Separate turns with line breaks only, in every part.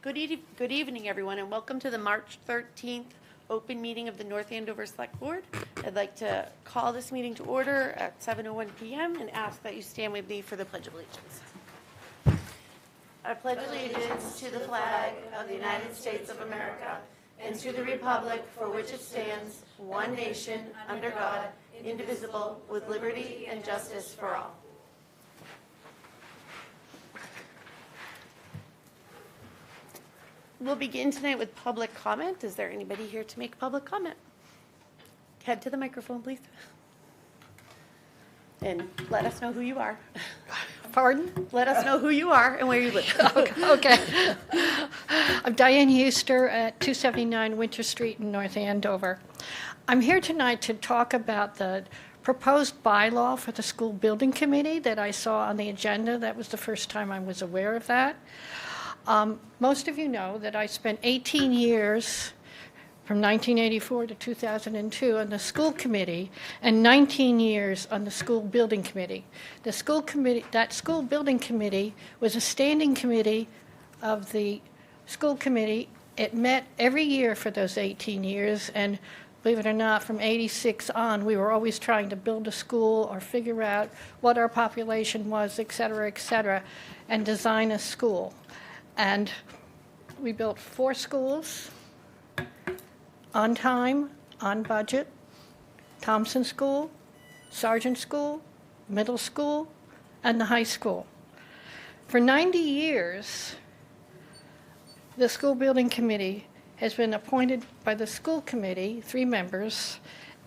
Good evening, everyone, and welcome to the March 13th open meeting of the North Andover Select Board. I'd like to call this meeting to order at 7:01 p.m. and ask that you stand with me for the Pledge of Allegiance. I pledge allegiance to the flag of the United States of America and to the republic for which it stands, one nation, under God, indivisible, with liberty and justice for all. We'll begin tonight with public comment. Is there anybody here to make public comment? Head to the microphone, please. And let us know who you are.
Pardon?
Let us know who you are and where you live.
Okay. I'm Diane Huster at 279 Winter Street in North Andover. I'm here tonight to talk about the proposed bylaw for the school building committee that I saw on the agenda. That was the first time I was aware of that. Most of you know that I spent 18 years from 1984 to 2002 on the school committee and 19 years on the school building committee. That school building committee was a standing committee of the school committee. It met every year for those 18 years, and believe it or not, from 86 on, we were always trying to build a school or figure out what our population was, et cetera, and design a school. And we built 4 schools on time, on budget: Thompson School, Sargent School, middle school, and the high school. For 90 years, the school building committee has been appointed by the school committee, 3 members,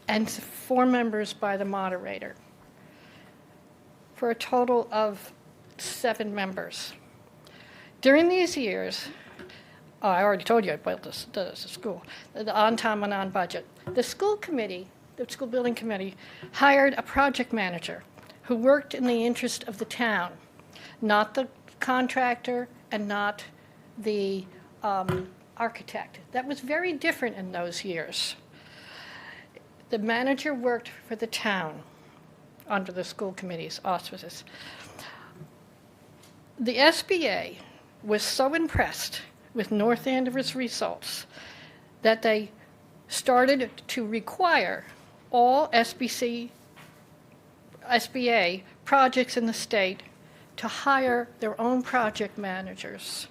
and 4 members by the moderator, for a total of 7 members. During these years, I already told you about the school, the on time and on budget. The school committee, the school building committee, hired a project manager who worked in the interest of the town, not the contractor and not the architect. That was very different in those years. The manager worked for the town under the school committee's auspices. The SBA was so impressed with North Andover's results that they started to require all SBA projects in the state to hire their own project managers.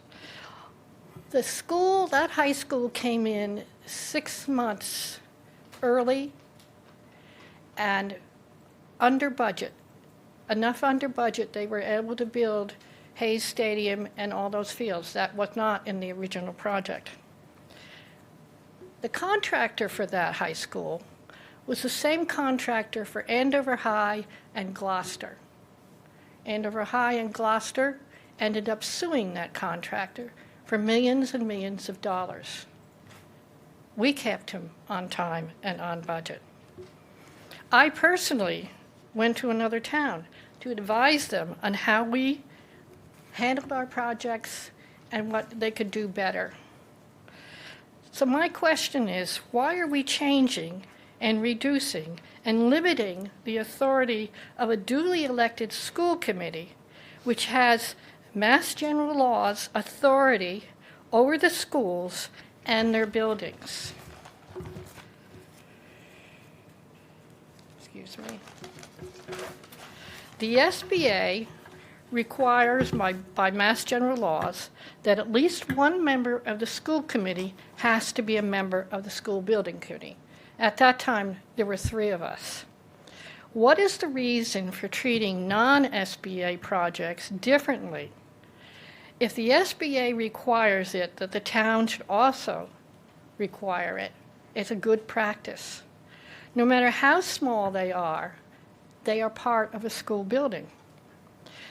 The school, that high school, came in 6 months early and under budget. Enough under budget, they were able to build Hayes Stadium and all those fields. That was not in the original project. The contractor for that high school was the same contractor for Andover High and Gloucester. Andover High and Gloucester ended up suing that contractor for millions and millions of dollars. We kept him on time and on budget. I personally went to another town to advise them on how we handled our projects and what they could do better. So my question is, why are we changing and reducing and limiting the authority of a duly elected school committee, which has Mass General Law's authority over the schools and their buildings? Excuse me. The SBA requires by Mass General Laws that at least one member of the school committee has to be a member of the school building committee. At that time, there were 3 of us. What is the reason for treating non-SBA projects differently? If the SBA requires it, that the town should also require it. It's a good practice. No matter how small they are part of a school building.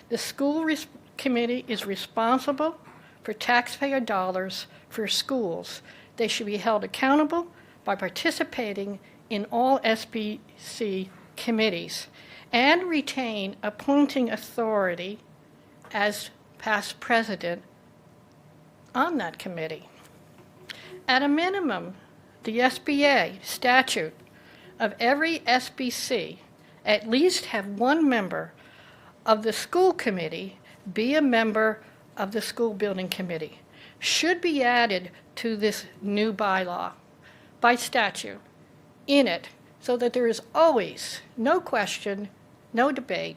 The school committee is responsible for taxpayer dollars for schools. They should be held accountable by participating in all SBC committees and retain appointing authority as past president on that committee. At a minimum, the SBA statute of every SBC at least have one member of the school committee be a member of the school building committee. should be added to this new bylaw by statute in it so that there is always, no question, no debate,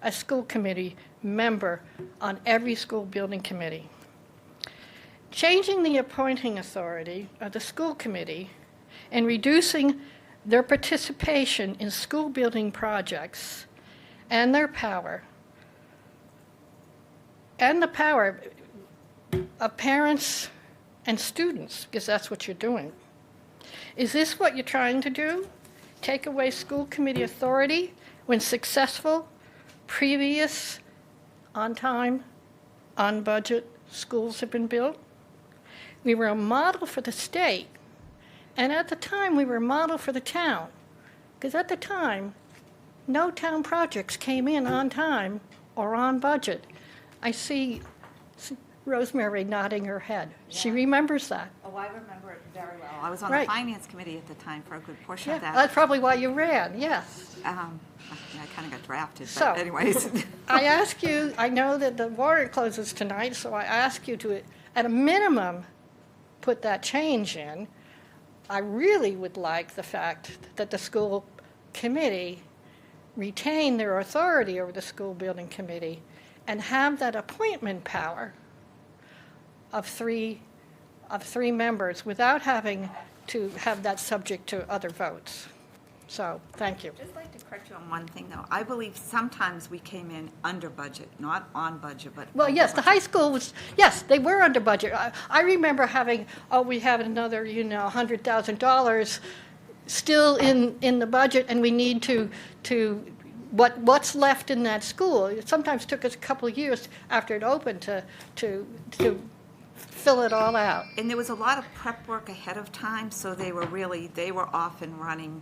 a school committee member on every school building committee. Changing the appointing authority of the school committee and reducing their participation in school building projects and their power, and the power of parents and students, because that's what you're doing. Is this what you're trying to do? Take away school committee authority when successful, previous, on time, on budget schools have been built? We were a model for the state, and at the time we were a model for the town, because at the time, no town projects came in on time or on budget. I see Rosemary nodding her head. She remembers that.
Oh, I remember it very well. I was on
Right.
the finance committee at the time for a good portion
Yeah,
of that.
that's probably why you ran, yes.
I kind of got drafted,
So-
but anyways.
I ask you, I know that the warrant closes tonight, so I ask you to, at a minimum, put that change in. I really would like the fact that the school committee retain their authority over the school building committee and have that appointment power of three members without having to have that subject to other votes. So, thank you.
I'd just like to correct you on one thing, though. I believe sometimes we came in under budget, not on budget, but.
Well,
over
yes, the
budget.
high school was, yes, they were under budget. I remember having, we have another, $100,000 still in the budget, and we need to what's left in that school. It sometimes took us a couple of years after it opened to fill it all out.
And there was a lot of prep work ahead of time, so they were off and running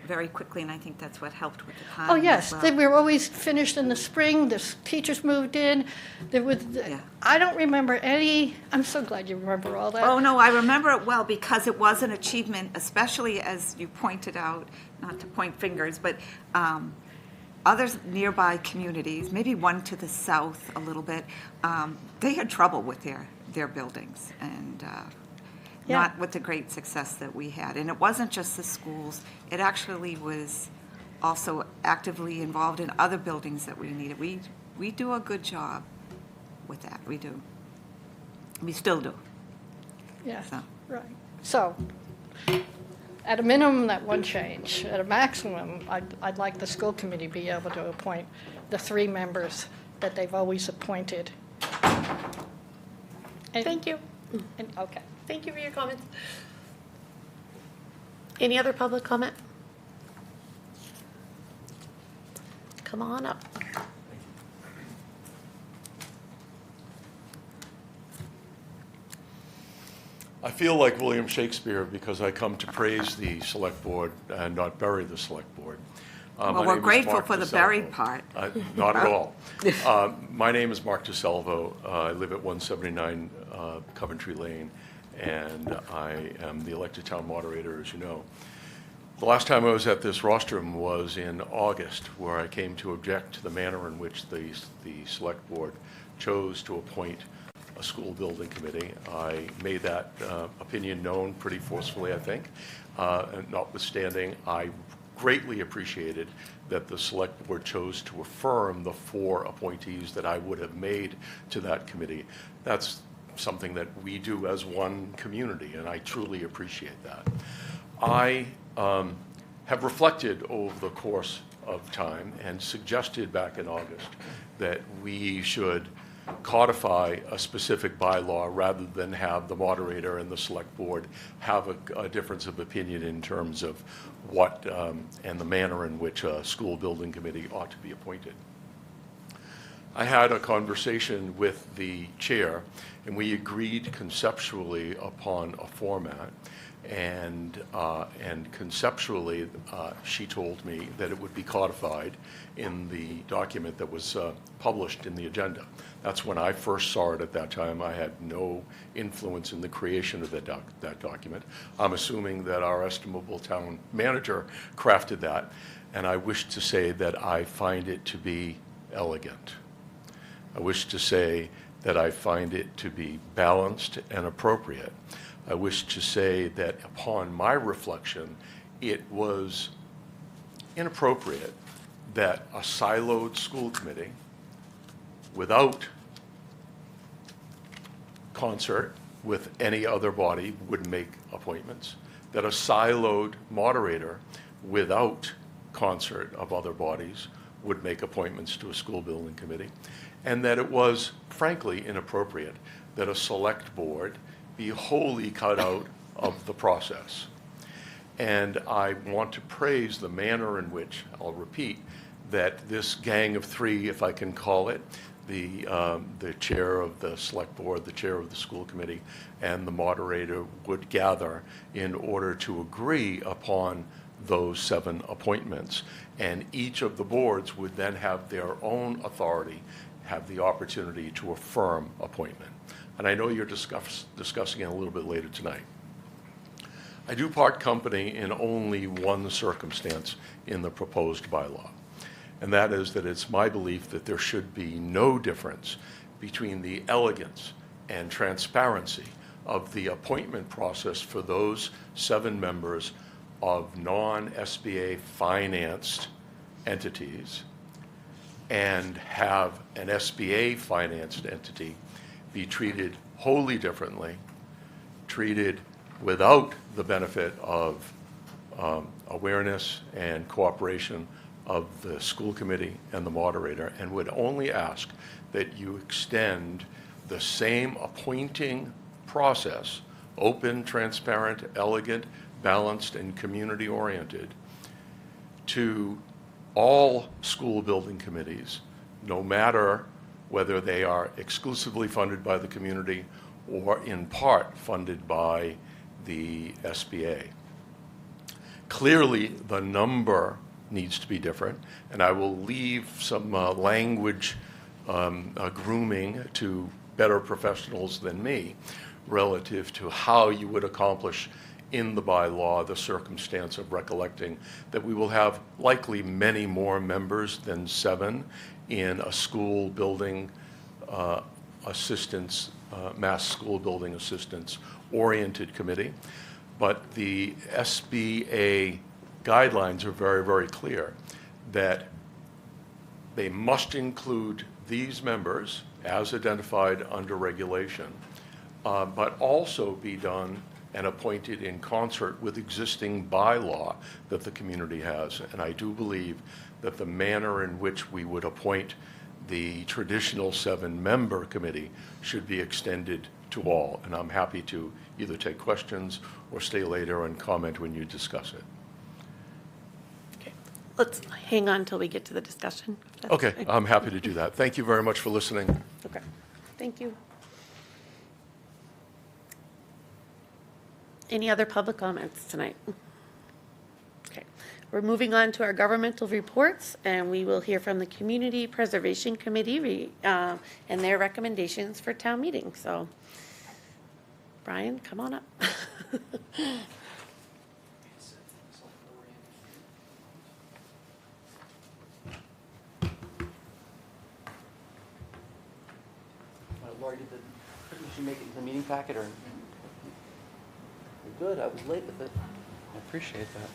very quickly, and I think that's what helped with the time.
Oh, yes,
as
they
well.
were always finished in the spring, the teachers moved in, there was,
Yeah.
I don't remember any, I'm so glad you remember all that.
Oh, no, I remember it well because it was an achievement, especially as you pointed out, not to point fingers, but others nearby communities, maybe one to the south a little bit, they had trouble with their buildings and
Yeah.
not with the great success that we had. And it wasn't just the schools, it actually was also actively involved in other buildings that we needed. We do a good job with that, we do. We still do.
Yes,
So.
right. So, at a minimum, that one change. At a maximum, I'd like the school committee to be able to appoint the 3 members that they've always appointed. And-
Thank you.
Okay.
Thank you for your comments. Any other public comment? Come on up.
I feel like William Shakespeare because I come to praise the Select Board and not bury the Select Board.
Well,
My
we're
name is
grateful
Mark
for the
DeSalvo.
buried part.
Not at all. My name is Mark DeSalvo. I live at 179 Coventry Lane, and I am the elected town moderator, as you know. The last time I was at this rostrum was in August, where I came to object to the manner in which the Select Board chose to appoint a school building committee. I made that opinion known pretty forcefully, I think. And notwithstanding, I greatly appreciated that the Select Board chose to affirm the 4 appointees that I would have made to that committee. That's something that we do as one community, and I truly appreciate that. I have reflected over the course of time and suggested back in August that we should codify a specific bylaw rather than have the moderator and the select board have a difference of opinion in terms of what and the manner in which a school building committee ought to be appointed. I had a conversation with the chair, and we agreed conceptually upon a format. And conceptually, she told me that it would be codified in the document that was published in the agenda. That's when I first saw it at that time. I had no influence in the creation of that document. I'm assuming that our estimable town manager crafted that, and I wish to say that I find it to be elegant. I wish to say that I find it to be balanced and appropriate. I wish to say that upon my reflection, it was inappropriate that a siloed school committee, without concert with any other body, would make appointments, that a siloed moderator, without concert of other bodies, would make appointments to a school building committee, and that it was frankly inappropriate that a select board be wholly cut out of the process. And I want to praise the manner in which, I'll repeat, that this gang of three, if I can call it, the chair of the select board, the chair of the school committee, and the moderator would gather in order to agree upon those 7 appointments. And each of the boards would then have their own authority, have the opportunity to affirm appointment. And I know you're discussing it a little bit later tonight. I do part company in only one circumstance in the proposed bylaw, and that is that it's my belief that there should be no difference between the elegance and transparency of the appointment process for those 7 members of non-SBA financed entities and have an SBA financed entity be treated wholly differently, treated without the benefit of awareness and cooperation of the school committee and the moderator, and would only ask that you extend the same appointing process, open, transparent, elegant, balanced, and community-oriented, to all school building committees, no matter whether they are exclusively funded by the community or in part funded by the SBA. Clearly, the number needs to be different, and I will leave some language grooming to better professionals than me relative to how you would accomplish in the bylaw the circumstance of recollecting that we will have likely many more members than 7 in a school building assistance, mass school building assistance oriented committee. But the SBA guidelines are very, very clear that they must include these members as identified under regulation, but also be done and appointed in concert with existing bylaw that the community has. And I do believe that the manner in which we would appoint the traditional 7-member committee should be extended to all. And I'm happy to either take questions or stay later and comment when you discuss it.
Okay, let's hang on till we get to the discussion. if that's
Okay,
fine.
I'm happy to do that. Thank you very much for listening.
Okay, thank you. Any other public comments tonight? Okay, we're moving on to our governmental reports, and we will hear from the Community Preservation Committee and their recommendations for town meeting. So, Brian, come on up.
Lori, did you make it in the meeting packet, or? You're good, I was late with it. I appreciate that.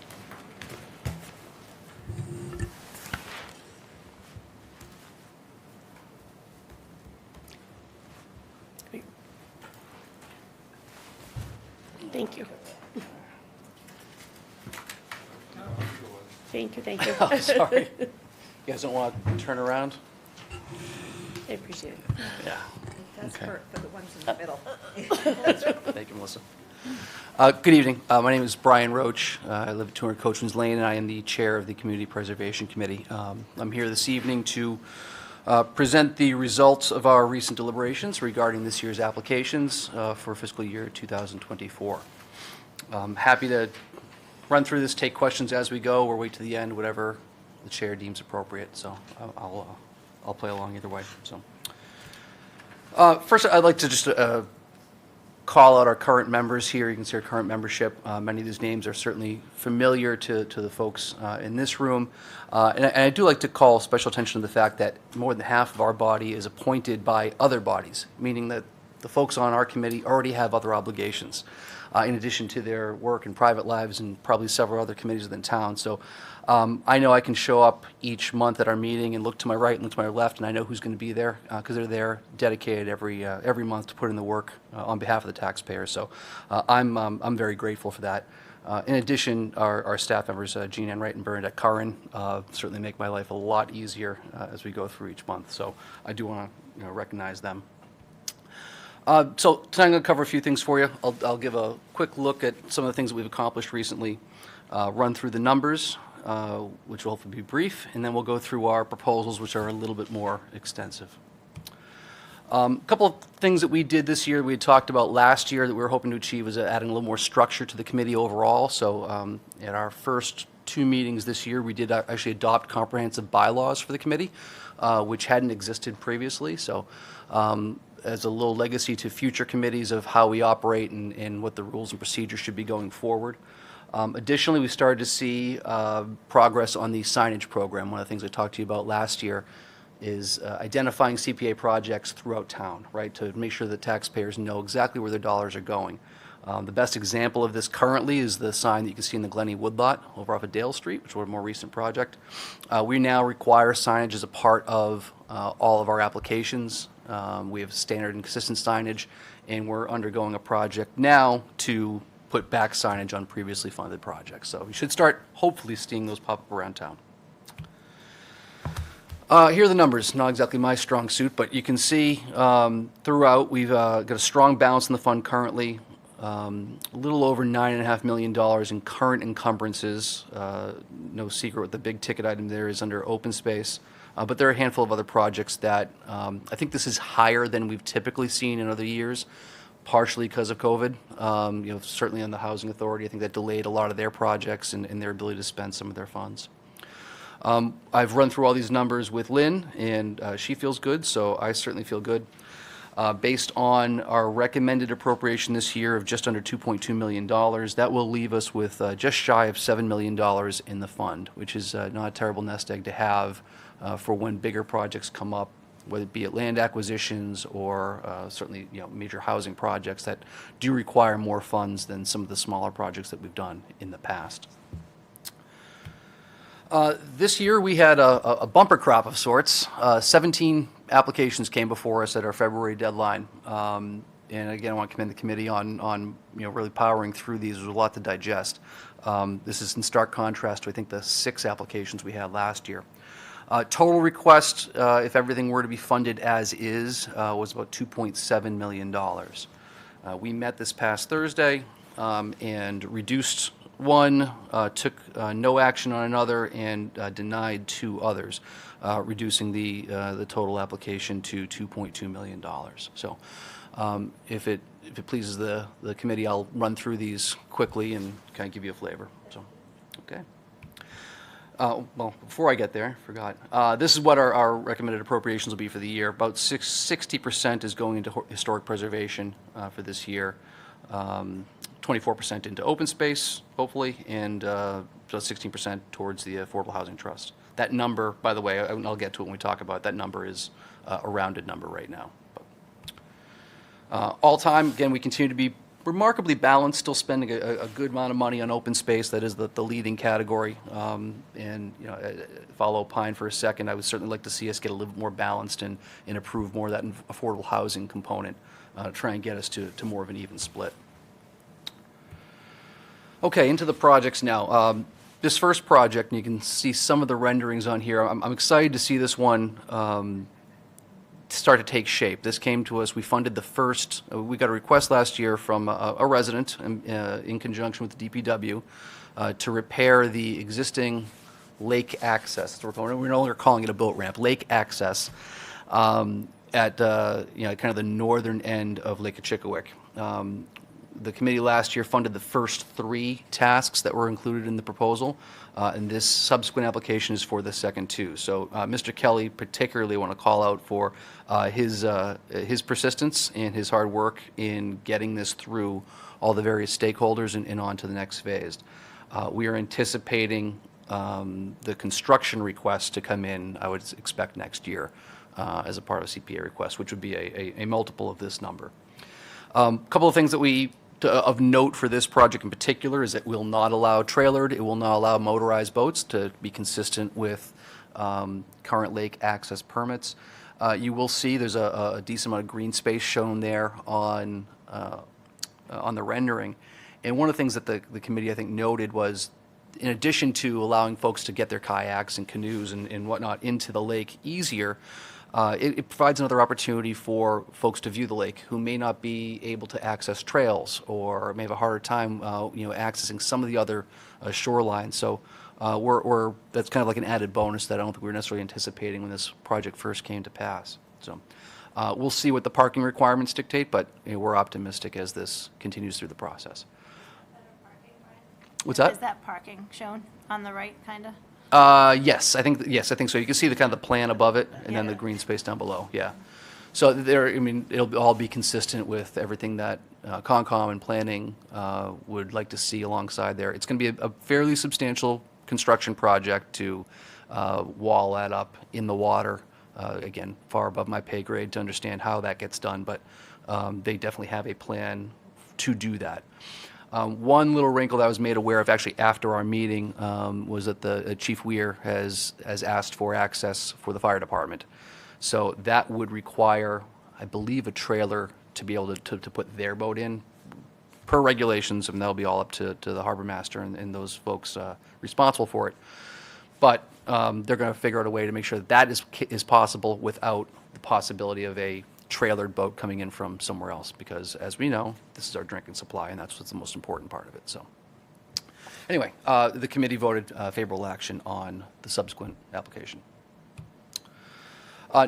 Thank you. Thank you, thank you.
Oh, sorry. You guys don't want to turn around?
I appreciate it.
Yeah.
That's
Okay.
for the ones in the middle.
Thank you, Melissa. Good evening. My name is Brian Roach. I live at 200 Coachman's Lane, and I am the chair of the Community Preservation Committee. I'm here this evening to present the results of our recent deliberations regarding this year's applications for fiscal year 2024. I'm happy to run through this, take questions as we go, or wait to the end, whatever the chair deems appropriate. So I'll play along either way. So first, I'd like to just call out our current members here. You can see our current membership. Many of these names are certainly familiar to the folks in this room. And I do like to call special attention to the fact that more than half of our body is appointed by other bodies, meaning that the folks on our committee already have other obligations, in addition to their work and private lives and probably several other committees within town. So I know I can show up each month at our meeting and look to my right and look to my left, and I know who's going to be there because they're there dedicated every month to put in the work on behalf of the taxpayers. So I'm very grateful for that. In addition, our staff members, Jean Ann Wright and Bernadette Curran, certainly make my life a lot easier as we go through each month. So I do want to recognize them. So tonight I'm going to cover a few things for you. I'll give a quick look at some of the things that we've accomplished recently, run through the numbers, which will hopefully be brief, and then we'll go through our proposals, which are a little bit more extensive. A couple of things that we did this year, we had talked about last year that we were hoping to achieve was adding a little more structure to the committee overall. So at our first 2 meetings this year, we did actually adopt comprehensive bylaws for the committee, which hadn't existed previously. So as a little legacy to future committees of how we operate and what the rules and procedures should be going forward. Additionally, we started to see progress on the signage program. One of the things I talked to you about last year is identifying CPA projects throughout town, right, to make sure that taxpayers know exactly where their dollars are going. The best example of this currently is the sign that you can see in the Glennie Woodlot over off of Dale Street, which was a more recent project. We now require signage as a part of all of our applications. We have standard and consistent signage, and we're undergoing a project now to put back signage on previously funded projects. So we should start hopefully seeing those pop up around town. Here are the numbers. Not exactly my strong suit, but you can see throughout we've got a strong balance in the fund currently. A little over $9.5 million in current encumbrances. No secret what the big ticket item there is under open space. But there are a handful of other projects that I think this is higher than we've typically seen in other years, partially because of COVID. Certainly on the Housing Authority, I think that delayed a lot of their projects and their ability to spend some of their funds. I've run through all these numbers with Lynn, and she feels good, so I certainly feel good. Based on our recommended appropriation this year of just under $2.2 million, that will leave us with just shy of $7 million in the fund, which is not a terrible nest egg to have for when bigger projects come up, whether it be at land acquisitions or certainly major housing projects that do require more funds than some of the smaller projects that we've done in the past. This year we had a bumper crop of sorts. 17 applications came before us at our February deadline. And again, I want to commend the committee on really powering through these. There's a lot to digest. This is in stark contrast to I think the 6 applications we had last year. Total request, if everything were to be funded as is, was about $2.7 million. We met this past Thursday and reduced one, took no action on another, and denied 2 others, reducing the total application to $2.2 million. So if it pleases the committee, I'll run through these quickly and kind of give you a flavor. So, okay. Well, before I get there, I forgot. This is what our recommended appropriations will be for the year. About 60% is going into historic preservation for this year. 24% into open space, hopefully, and about 16% towards the Affordable Housing Trust. That number, by the way, I'll get to it when we talk about it, that number is a rounded number right now. All time, again, we continue to be remarkably balanced, still spending a good amount of money on open space. That is the leading category. If I'll opine for a second, I would certainly like to see us get a little bit more balanced and improve more of that affordable housing component, try and get us to more of an even split. Okay, into the projects now. This first project, and you can see some of the renderings on here, I'm excited to see this one start to take shape. This came to us, we funded the first, we got a request last year from a resident in conjunction with the DPW to repair the existing lake access. We're no longer calling it a boat ramp, lake access at kind of the northern end of Lake Achikowik. the committee last year funded the first 3 tasks that were included in the proposal, and this subsequent application is for the second 2. So Mr. Kelly particularly want to call out for his persistence and his hard work in getting this through all the various stakeholders and on to the next phase. We are anticipating the construction request to come in, I would expect next year, as a part of CPA request, which would be a multiple of this number. A couple of things that of note for this project in particular is it will not allow trailered, it will not allow motorized boats to be consistent with current lake access permits. You will see there's a decent amount of green space shown there on the rendering. And one of the things that the committee, I think, noted was, in addition to allowing folks to get their kayaks and canoes and whatnot into the lake easier, it provides another opportunity for folks to view the lake who may not be able to access trails or may have a harder time, accessing some of the other shorelines. So that's kind of like an added bonus that I don't think we were necessarily anticipating when this project first came to pass. So we'll see what the parking requirements dictate, but we're optimistic as this continues through the process. What's that?
Is that parking shown on the right, kind of?
Yes, I think so. You can see the kind of the plan above it, and then the green space down below. Yeah. So it'll all be consistent with everything that Concom and planning would like to see alongside there. It's going to be a fairly substantial construction project to wall that up in the water. Again, far above my pay grade to understand how that gets done, but they definitely have a plan to do that. One little wrinkle that I was made aware of actually after our meeting was that the Chief Weir has asked for access for the fire department. So that would require, I believe, a trailer to be able to put their boat in per regulations, and that'll be all up to the harbor master and those folks responsible for it. But they're going to figure out a way to make sure that is possible without the possibility of a trailered boat coming in from somewhere else, because as we know, this is our drinking supply, and that's what's the most important part of it. So anyway, the committee voted favorable action on the subsequent application.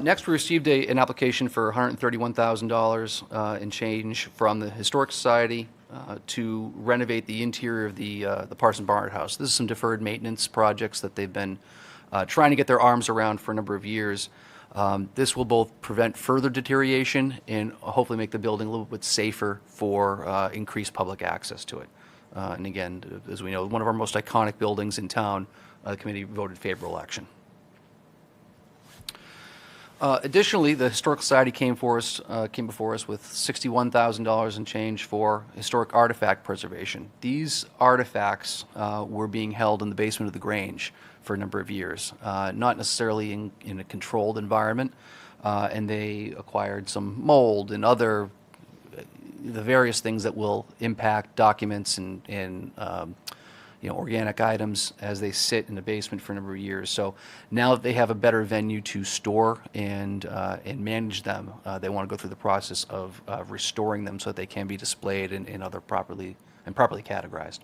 Next, we received an application for $131,000 in change from the Historic Society to renovate the interior of the Parson Barnard House. This is some deferred maintenance projects that they've been trying to get their arms around for a number of years. This will both prevent further deterioration and hopefully make the building a little bit safer for increased public access to it. And again, as we know, one of our most iconic buildings in town, the committee voted favorable action. Additionally, the Historical Society came before us with $61,000 in change for historic artifact preservation. These artifacts were being held in the basement of the Grange for a number of years, not necessarily in a controlled environment, and they acquired some mold and the various things that will impact documents and organic items as they sit in the basement for a number of years. So now that they have a better venue to store and manage them, they want to go through the process of restoring them so that they can be displayed and properly categorized.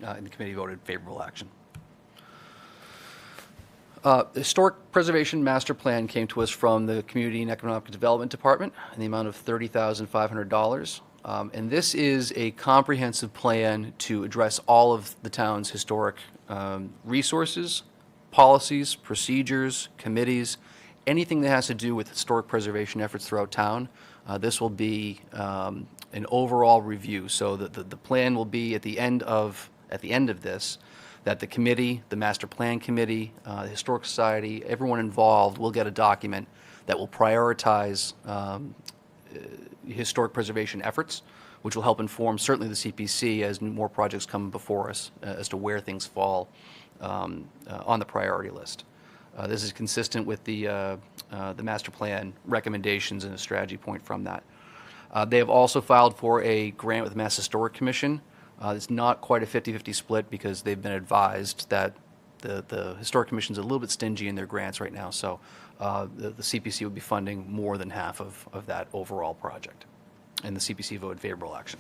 And the committee voted favorable action. The Historic Preservation Master Plan came to us from the Community and Economic Development Department in the amount of $30,500. And this is a comprehensive plan to address all of the town's historic resources, policies, procedures, committees, anything that has to do with historic preservation efforts throughout town. This will be an overall review. So the plan will be at the end of this, that the committee, the master plan committee, the Historic Society, everyone involved will get a document that will prioritize historic preservation efforts, which will help inform certainly the CPC as more projects come before us as to where things fall on the priority list. This is consistent with the master plan recommendations and a strategy point from that. They have also filed for a grant with the Mass Historic Commission. It's not quite a 50-50 split because they've been advised that the Historic Commission is a little bit stingy in their grants right now, so the CPC would be funding more than half of that overall project. And the CPC voted favorable action.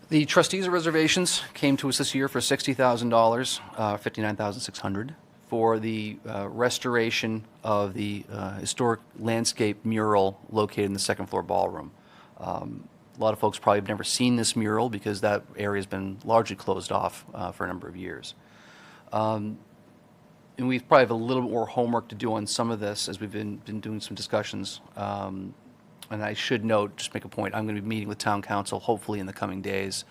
The trustees of reservations came to us this year for $60,000, $59,600 for the restoration of the historic landscape mural located in the second floor ballroom. A lot of folks probably have never seen this mural because that area has been largely closed off for a number of years. And we probably have a little bit more homework to do on some of this as we've been doing some discussions. And I should note, just make a point, I'm going to be meeting with town council hopefully in the coming days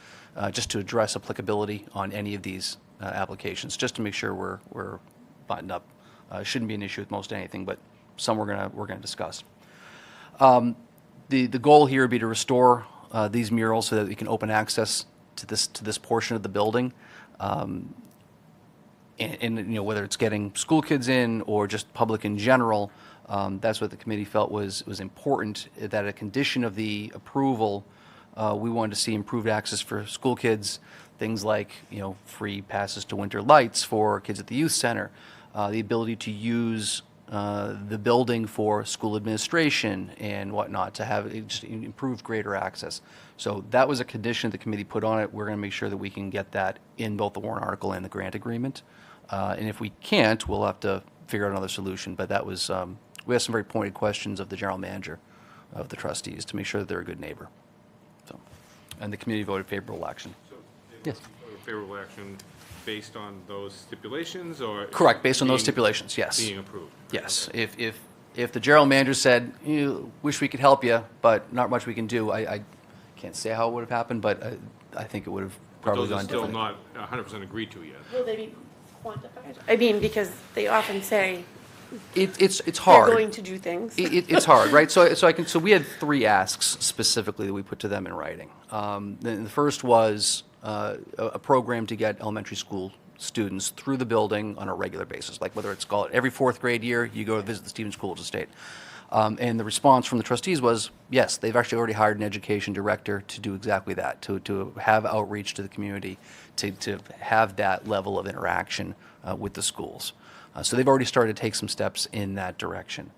just to address applicability on any of these applications, just to make sure we're buttoned up. It shouldn't be an issue with most anything, but some we're gonna discuss. The goal here would be to restore these murals so that we can open access to this portion of the building. And whether it's getting school kids in or just public in general, that's what the committee felt was important, that a condition of the approval, we wanted to see improved access for school kids, things like, free passes to winter lights for kids at the youth center, the ability to use the building for school administration and whatnot, to have just improved greater access. So that was a condition the committee put on it. We're going to make sure that we can get that in both the warrant article and the grant agreement. And if we can't, we'll have to figure out another solution. But that was, we have some very pointed questions of the general manager of the trustees to make sure that they're a good neighbor. So, and the committee voted favorable action.
So,
Yes.
favorable action based on those stipulations, or?
Correct, based on those
being-
stipulations, yes.
Being approved?
Yes, if the general manager said, wish we could help you, but not much we can do, I can't say how it would have happened, but I think it would have
But
probably
those are
gone
still
differently.
not 100% agreed to yet.
Will they be quantified? I mean, because they often say
It's
they're
hard.
going to do things.
It's hard, right? So we had 3 asks specifically that we put to them in writing. The first was a program to get elementary school students through the building on a regular basis, like whether it's called every 4th grade year, you go to visit the Stevens School Estate. And the response from the trustees was, yes, they've actually already hired an education director to do exactly that, to have outreach to the community, to have that level of interaction with the schools. So they've already started to take some steps in that direction.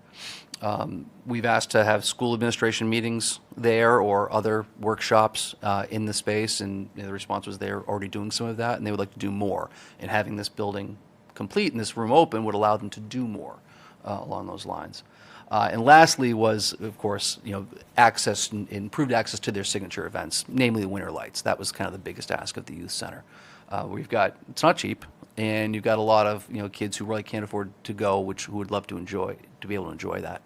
We've asked to have school administration meetings there or other workshops in the space, and the response was they're already doing some of that, and they would like to do more. And having this building complete and this room open would allow them to do more along those lines. And lastly was, of course, access, improved access to their signature events, namely the winter lights. That was kind of the biggest ask of the youth center. It's not cheap, and you've got a lot of kids who really can't afford to go, who would love to be able to enjoy that.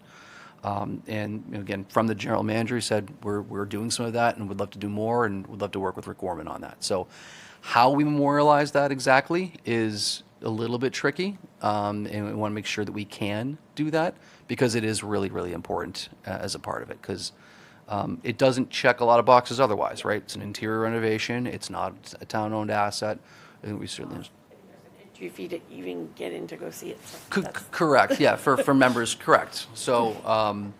And again, from the general manager, he said we're doing some of that and would love to do more, and would love to work with Rick Gorman on that. So how we memorialize that exactly is a little bit tricky, and we want to make sure that we can do that, because it is really, really important as a part of it, because it doesn't check a lot of boxes otherwise, right? It's an interior renovation, it's not a town-owned asset, and we certainly...
Entry fee to even get in to go see it. So that's-
Correct, yeah, for members, correct. So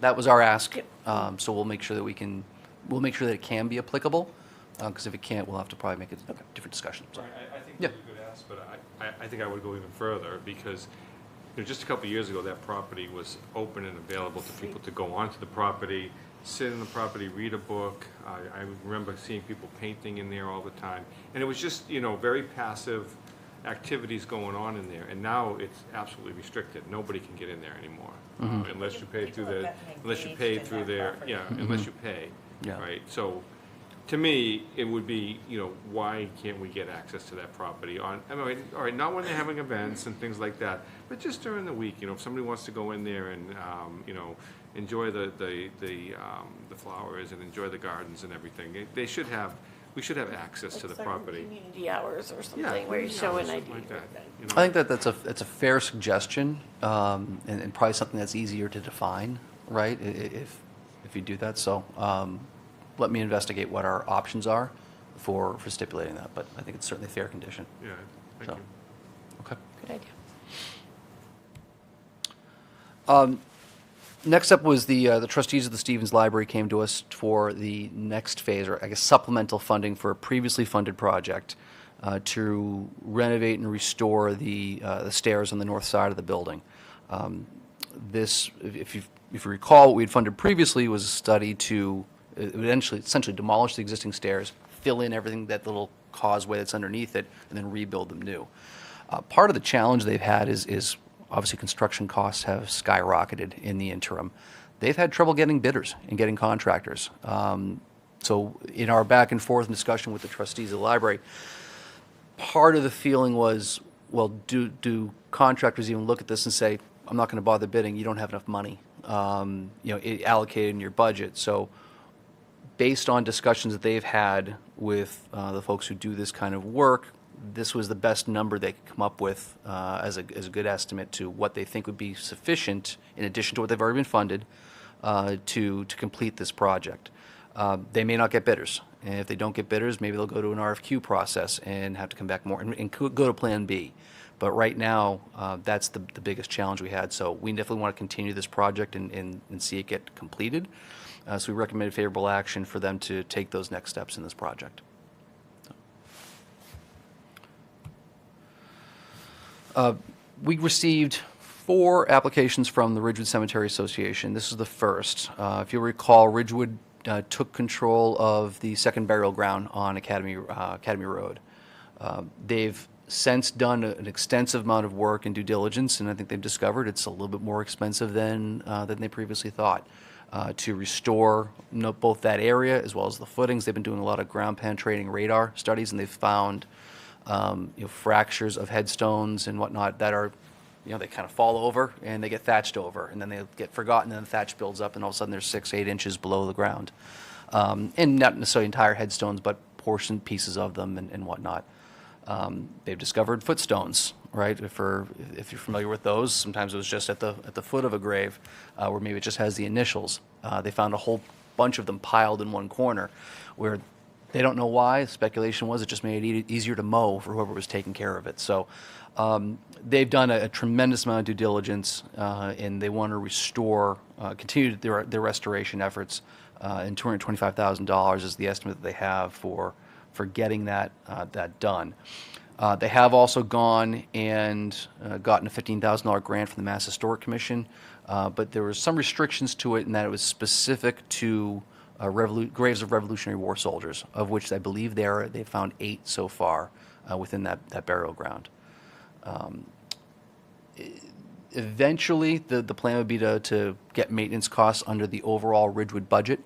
that was our ask.
Yep.
So we'll make sure that we'll make sure that it can be applicable, because if it can't, we'll have to probably make a different discussion. So,
Right, I think
Yeah.
that's a good ask, but I think I would go even further, because just a couple of years ago, that property was open and available to people to go onto the property, sit in the property, read a book. I remember seeing people painting in there all the time. And it was just, very passive activities going on in there. And now it's absolutely restricted. Nobody can get in there anymore, unless you pay through their, unless you pay through their, unless you pay,
Yeah.
right? So, to me, it would be, why can't we get access to that property all right, not when they're having events and things like that, but just during the week, if somebody wants to go in there and, enjoy the flowers and enjoy the gardens and everything, we should have access to the
It's like
property.
Community hours or
Yeah,
something where you show an
something
ID.
like that,
I think that's a fair suggestion, and probably something that's easier to define, right? If you do that, so let me investigate what our options are for stipulating that. But I think it's certainly a fair condition.
Yeah, thank
So.
you.
Okay.
Good idea.
Next up was the trustees of the Stevens Library came to us for the next phase, or I guess supplemental funding for a previously funded project to renovate and restore the stairs on the north side of the building. This, if you recall, what we had funded previously was a study to essentially demolish the existing stairs, fill in everything, that little causeway that's underneath it, and then rebuild them new. Part of the challenge they've had is obviously construction costs have skyrocketed in the interim. They've had trouble getting bidders and getting contractors. So in our back and forth discussion with the trustees of the library, part of the feeling was, well, do contractors even look at this and say, I'm not going to bother bidding, you don't have enough money, allocated in your budget. So based on discussions that they've had with the folks who do this kind of work, this was the best number they could come up with as a good estimate to what they think would be sufficient, in addition to what they've already been funded, to complete this project. They may not get bidders. And if they don't get bidders, maybe they'll go to an RFQ process and have to come back more and go to Plan B. But right now, that's the biggest challenge we had. So we definitely want to continue this project and see it get completed. So we recommended favorable action for them to take those next steps in this project. We received 4 applications from the Ridgewood Cemetery Association. This is the first. If you'll recall, Ridgewood took control of the second burial ground on Academy Road. They've since done an extensive amount of work and due diligence, and I think they've discovered it's a little bit more expensive than they previously thought. To restore both that area as well as the footings. They've been doing a lot of ground penetrating radar studies, and they've found fractures of headstones and whatnot that are, they kind of fall over and they get thatched over, and then they get forgotten, and the thatch builds up, and all of a sudden they're 6-8 inches below the ground. And not necessarily entire headstones, but portion pieces of them and whatnot. They've discovered footstones, right? If you're familiar with those, sometimes it was just at the foot of a grave, where maybe it just has the initials. They found a whole bunch of them piled in one corner, where they don't know why. Speculation was it just made it easier to mow for whoever was taking care of it. So they've done a tremendous amount of due diligence, and they want to restore, continue their restoration efforts. And $225,000 is the estimate that they have for getting that done. They have also gone and gotten a $15,000 grant from the Mass Historic Commission, but there were some restrictions to it in that it was specific to graves of Revolutionary War soldiers, of which I believe they found 8 so far within that burial ground. Eventually, the plan would be to get maintenance costs under the overall Ridgewood budget,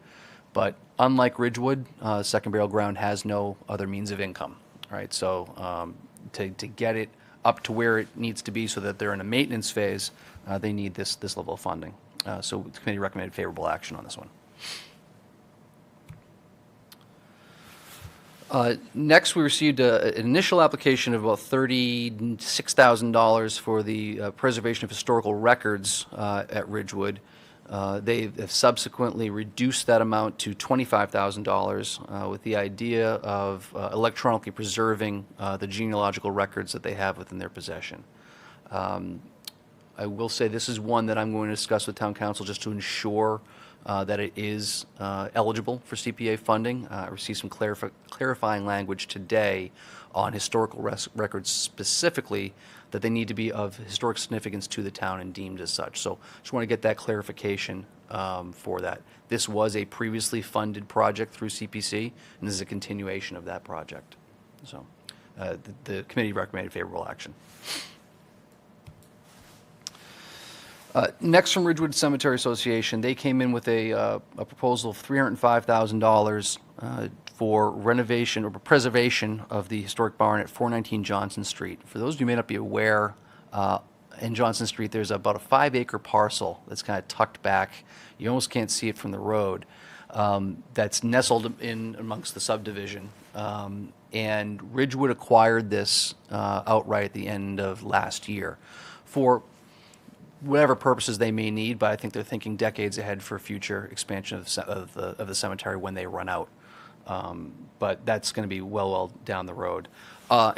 but unlike Ridgewood, second burial ground has no other means of income, right? So to get it up to where it needs to be so that they're in a maintenance phase, they need this level of funding. So the committee recommended favorable action on this one. Next, we received an initial application of about $36,000 for the preservation of historical records at Ridgewood. They have subsequently reduced that amount to $25,000 with the idea of electronically preserving the genealogical records that they have within their possession. I will say this is one that I'm going to discuss with Town Council just to ensure that it is eligible for CPA funding. I received some clarifying language today on historical records specifically, that they need to be of historic significance to the town and deemed as such. So just want to get that clarification for that. This was a previously funded project through CPC, and this is a continuation of that project. So the committee recommended favorable action. Next, from Ridgewood Cemetery Association, they came in with a proposal of $305,000 for renovation or preservation of the historic barn at 419 Johnson Street. For those of you who may not be aware, in Johnson Street, there's about a 5-acre parcel that's kind of tucked back. You almost can't see it from the road. That's nestled in amongst the subdivision. And Ridgewood acquired this outright at the end of last year for whatever purposes they may need, but I think they're thinking decades ahead for future expansion of the cemetery when they run out. But that's going to be well down the road.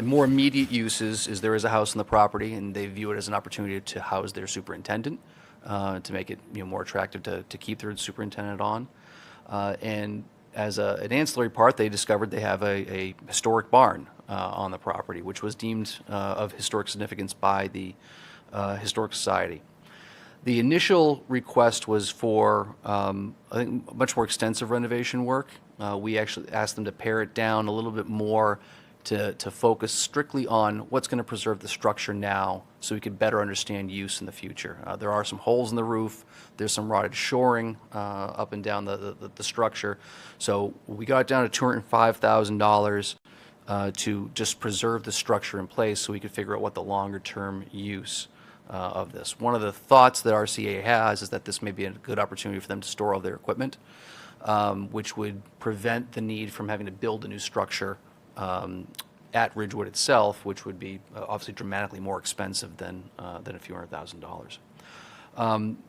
More immediate uses is there is a house on the property, and they view it as an opportunity to house their superintendent, to make it more attractive to keep their superintendent on. And as an ancillary part, they discovered they have a historic barn on the property, which was deemed of historic significance by the Historic Society. The initial request was for, I think, much more extensive renovation work. We actually asked them to pare it down a little bit more to focus strictly on what's going to preserve the structure now so we could better understand use in the future. There are some holes in the roof. There's some rotted shoring up and down the structure. So we got down to $205,000 to just preserve the structure in place so we could figure out what the longer-term use of this. One of the thoughts that RCA has is that this may be a good opportunity for them to store all their equipment, which would prevent the need from having to build a new structure at Ridgewood itself, which would be obviously dramatically more expensive than a few $100,000.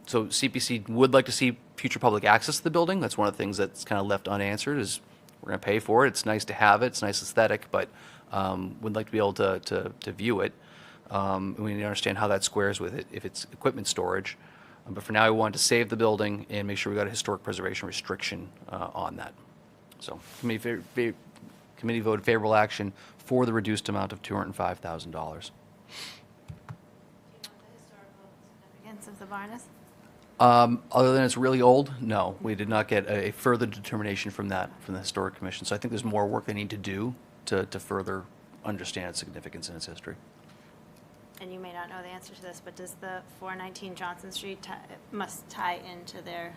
So CPC would like to see future public access to the building. That's one of the things that's kind of left unanswered is we're going to pay for it. It's nice to have it. It's nice aesthetic, but would like to be able to view it. We need to understand how that squares with it if it's equipment storage. But for now, we wanted to save the building and make sure we got a historic preservation restriction on that. So committee voted favorable action for the reduced amount of $205,000.
Significance of the barn is?
Other than it's really old, no. We did not get a further determination from the Historic Commission. So I think there's more work they need to do to further understand its significance and its history.
And you may not know the answer to this, but does the 419 Johnson Street must tie into their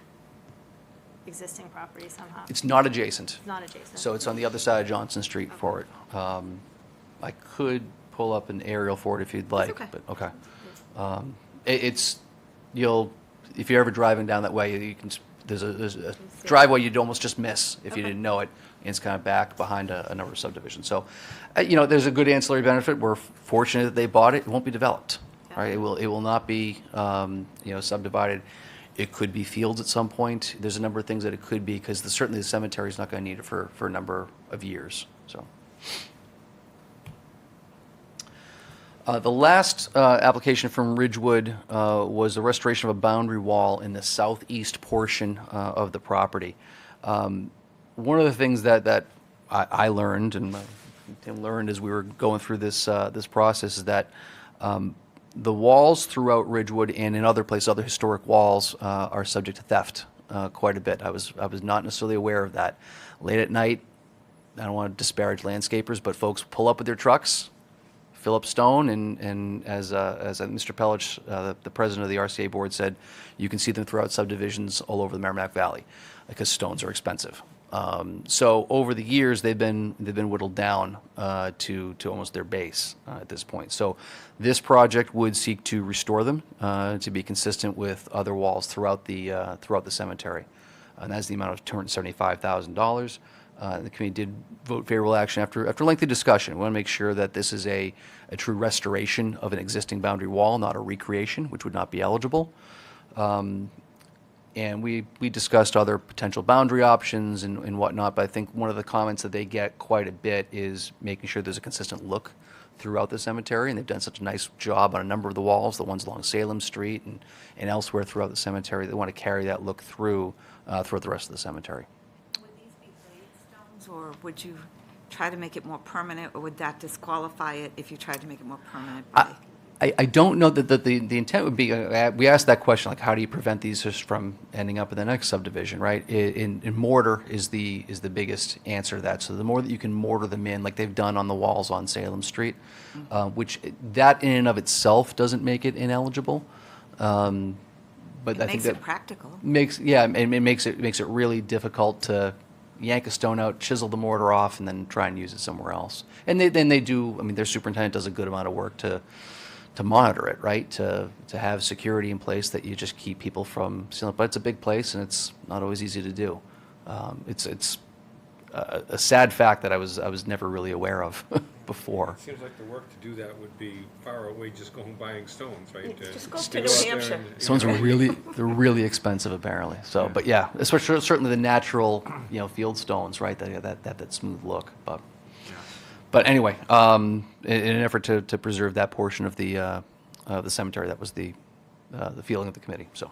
existing property somehow?
It's not adjacent.
Not adjacent.
So it's on the other side of Johnson Street for it. I could pull up an aerial for it if you'd like.
okay.
But okay. If you're ever driving down that way, you can, there's a driveway you'd almost just miss if you didn't know it. And it's kind of back behind a number of subdivisions. So, there's a good ancillary benefit. We're fortunate that they bought it. It won't be developed, right? It will not be, subdivided. It could be fields at some point. There's a number of things that it could be because certainly the cemetery is not going to need it for a number of years. So. The last application from Ridgewood was the restoration of a boundary wall in the southeast portion of the property. One of the things that I learned and Tim learned as we were going through this process is that the walls throughout Ridgewood and in other places, other historic walls, are subject to theft quite a bit. I was not necessarily aware of that. Late at night, I don't want to disparage landscapers, but folks pull up with their trucks, fill up stone, and as Mr. Pellich, the president of the RCA board, said, you can see them throughout subdivisions all over the Merrimack Valley because stones are expensive. So over the years, they've been whittled down to almost their base at this point. So this project would seek to restore them to be consistent with other walls throughout the cemetery, and that's the amount of $275,000. The committee did vote favorable action after lengthy discussion. We want to make sure that this is a true restoration of an existing boundary wall, not a recreation, which would not be eligible. And we discussed other potential boundary options and whatnot, but I think one of the comments that they get quite a bit is making sure there's a consistent look throughout the cemetery, and they've done such a nice job on a number of the walls, the ones along Salem Street and elsewhere throughout the cemetery. They want to carry that look throughout the rest of the cemetery.
Would these be gravestones, or would you try to make it more permanent, or would that disqualify it if you tried to make it more permanent by?
I don't know that the intent would be, we asked that question, like how do you prevent these just from ending up in the next subdivision, right? In mortar is the biggest answer to that. So the more that you can mortar them in, like they've done on the walls on Salem Street, which that in and of itself doesn't make it ineligible. But
It
I think
makes
that
it practical.
it makes it really difficult to yank a stone out, chisel the mortar off, and then try and use it somewhere else. And they do. I mean, their superintendent does a good amount of work to monitor it, right? To have security in place that you just keep people from stealing. But it's a big place, and it's not always easy to do. It's a sad fact that I was never really aware of before.
It seems like the work to do that would be far away just going buying stones, right?
Just go to
go
New
out there
Hampshire.
and,
Stones are they're really expensive apparently. So, but yeah, especially certainly the natural, field stones, right? That smooth look. But anyway, in an effort to preserve that portion of the cemetery, that was the feeling of the committee. So.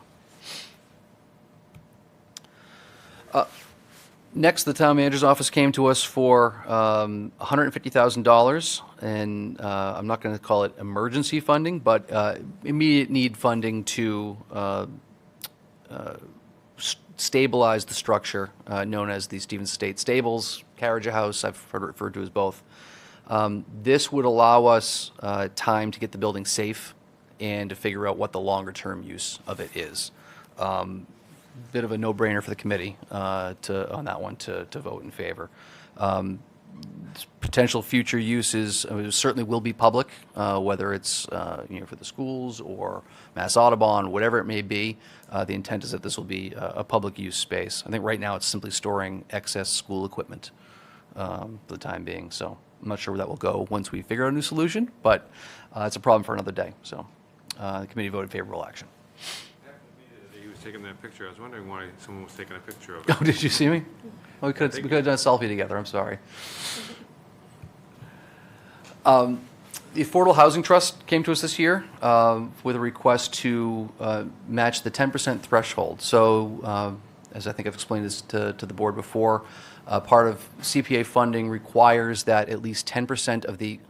Next, the town manager's office came to us for $150,000, and I'm not going to call it emergency funding, but immediate need funding to stabilize the structure known as the Stevens Estate Stables, carriage house, I've heard it referred to as both, This would allow us time to get the building safe and to figure out what the longer-term use of it is. Bit of a no-brainer for the committee on that one to vote in favor. Potential future uses certainly will be public, whether it's for the schools or Mass Audubon, whatever it may be. The intent is that this will be a public use space. I think right now it's simply storing excess school equipment for the time being. So I'm not sure where that will go once we figure out a new solution, but it's a problem for another day. So the committee voted favorable action.
He was taking that picture. I was wondering why someone was taking a picture of
Oh,
it.
did you see me? Well, we could have done a selfie together. I'm sorry. The Affordable Housing Trust came to us this year with a request to match the 10% threshold. So, as I think I've explained this to the board before, part of CPA funding requires that at least 10% of the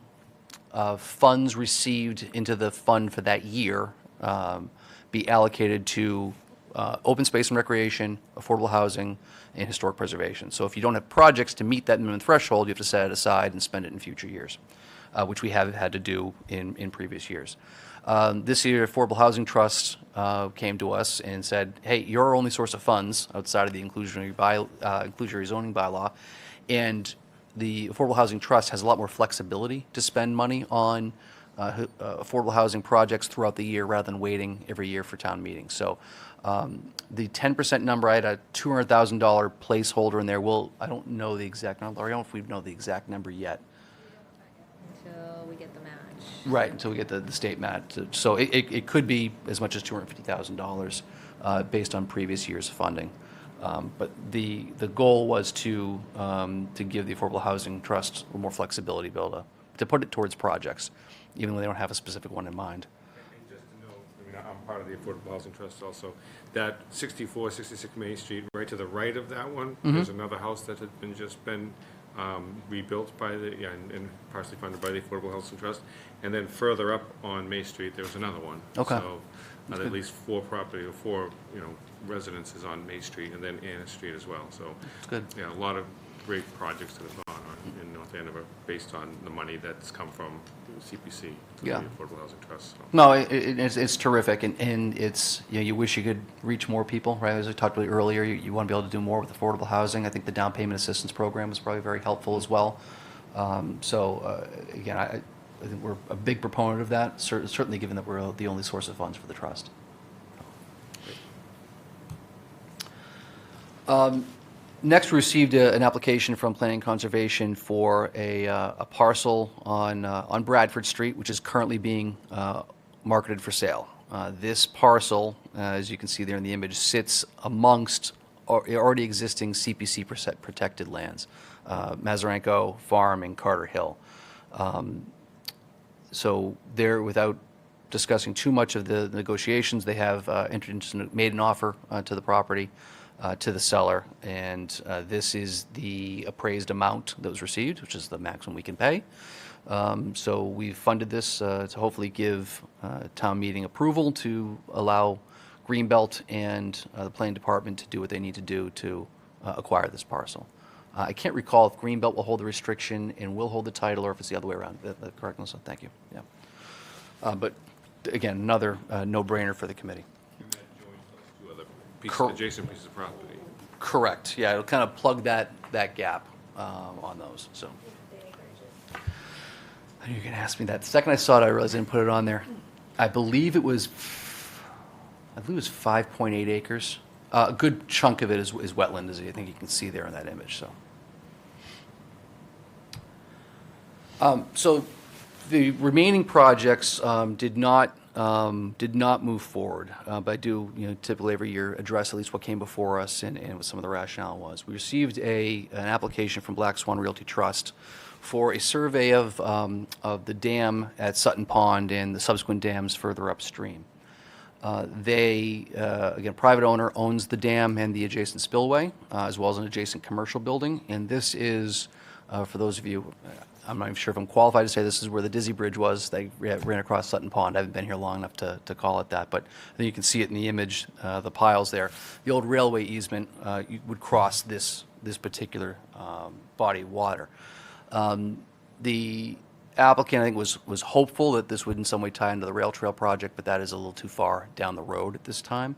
funds received into the fund for that year be allocated to open space and recreation, affordable housing, and historic preservation. So if you don't have projects to meet that minimum threshold, you have to set it aside and spend it in future years, which we have had to do in previous years. This year, Affordable Housing Trust came to us and said, hey, you're our only source of funds outside of the inclusionary zoning bylaw, and the Affordable Housing Trust has a lot more flexibility to spend money on affordable housing projects throughout the year rather than waiting every year for town meetings. So the 10% number, I had a $200,000 placeholder in there. I don't know the exact number. I don't know if we know the exact number yet.
Until we get the match.
Right, until we get the state match. So it could be as much as $250,000 based on previous years' funding. But the goal was to give the Affordable Housing Trust a little more flexibility, be able to put it towards projects, even when they don't have a specific one in mind.
And just to know, I mean, I'm part of the Affordable Housing Trust also, that 66 Main Street, right to the right of that one, there's another house that had just been rebuilt by and partially funded by the Affordable Housing Trust. And then further up on Main Street, there was another one.
Okay.
So at least four residences on Main Street, and then Anna Street as well. So
That's good.
yeah, a lot of great projects that have gone on in North Andover based on the money that's come from CPC,
Yeah.
the Affordable Housing Trust. So.
No, it's terrific, and it's, you wish you could reach more people, right? As I talked about earlier, you want to be able to do more with affordable housing. I think the down payment assistance program is probably very helpful as well. Again, I think we're a big proponent of that, certainly given that we're the only source of funds for the trust. Next, we received an application from Planning and Conservation for a parcel on Bradford Street, which is currently being marketed for sale. This parcel, as you can see there in the image, sits amongst already existing CPC protected lands, Mazarenko Farm and Carter Hill. So there, without discussing too much of the negotiations, they have made an offer to the property. To the seller, and this is the appraised amount that was received, which is the maximum we can pay. So we've funded this to hopefully give town meeting approval to allow Greenbelt and the planning department to do what they need to do to acquire this parcel. I can't recall if Greenbelt will hold the restriction and will hold the title, or if it's the other way around. Correct, Melissa? Thank you. Yeah. But again, another no-brainer for the committee.
And that joins those two other adjacent pieces of property.
Correct. Yeah, it'll kind of plug that gap on those. So I knew you were going to ask me that. The second I saw it, I realized I didn't put it on there. I believe it was 5.8 acres. A good chunk of it is wetland, as I think you can see there in that image. So the remaining projects did not move forward, but I do, typically every year address at least what came before us and what some of the rationale was. We received an application from Black Swan Realty Trust for a survey of the dam at Sutton Pond and the subsequent dams further upstream. Again, private owner owns the dam and the adjacent spillway, as well as an adjacent commercial building, and this is, for those of you, I'm not even sure if I'm qualified to say this is where the Dizzy Bridge was. They ran across Sutton Pond. I haven't been here long enough to call it that, but I think you can see it in the image, the piles there. The old railway easement would cross this particular body of water. The applicant, I think, was hopeful that this would in some way tie into the rail trail project, but that is a little too far down the road at this time.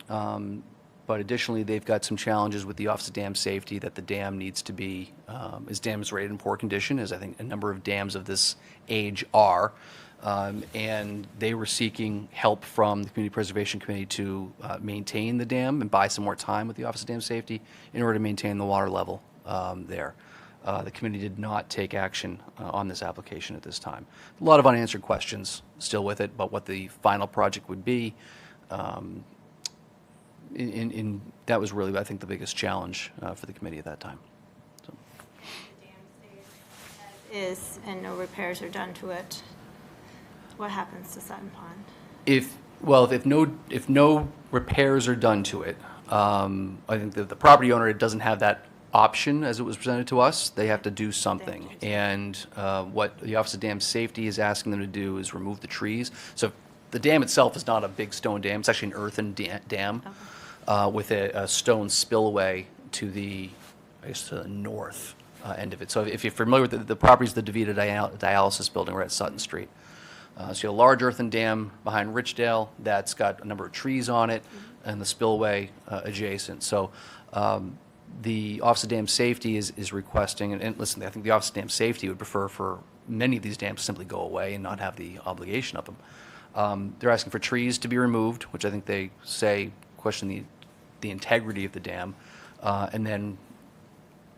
But additionally, they've got some challenges with the Office of Dam Safety, that the dam needs to be, is dam is rated in poor condition, as I think a number of dams of this age are. And they were seeking help from the Community Preservation Committee to maintain the dam and buy some more time with the Office of Dam Safety in order to maintain the water level there. The committee did not take action on this application at this time. A lot of unanswered questions still with it, but what the final project would be, that was really, I think, the biggest challenge for the committee at that time. So.
The dam stays as is and no repairs are done to it. What happens to Sutton Pond?
If no repairs are done to it, I think that the property owner doesn't have that option as it was presented to us. They have to do something. And what the Office of Dam Safety is asking them to do is remove the trees. So the dam itself is not a big stone dam. It's actually an earthen dam with a stone spillway to the, I guess, to the north end of it. So if you're familiar with the properties, the DeVita dialysis building right at Sutton Street. So you have a large earthen dam behind Richdale that's got a number of trees on it and the spillway adjacent. So the Office of Dam Safety is requesting, and listen, I think the Office of Dam Safety would prefer for many of these dams to simply go away and not have the obligation of them. They're asking for trees to be removed, which I think they say question the integrity of the dam, and then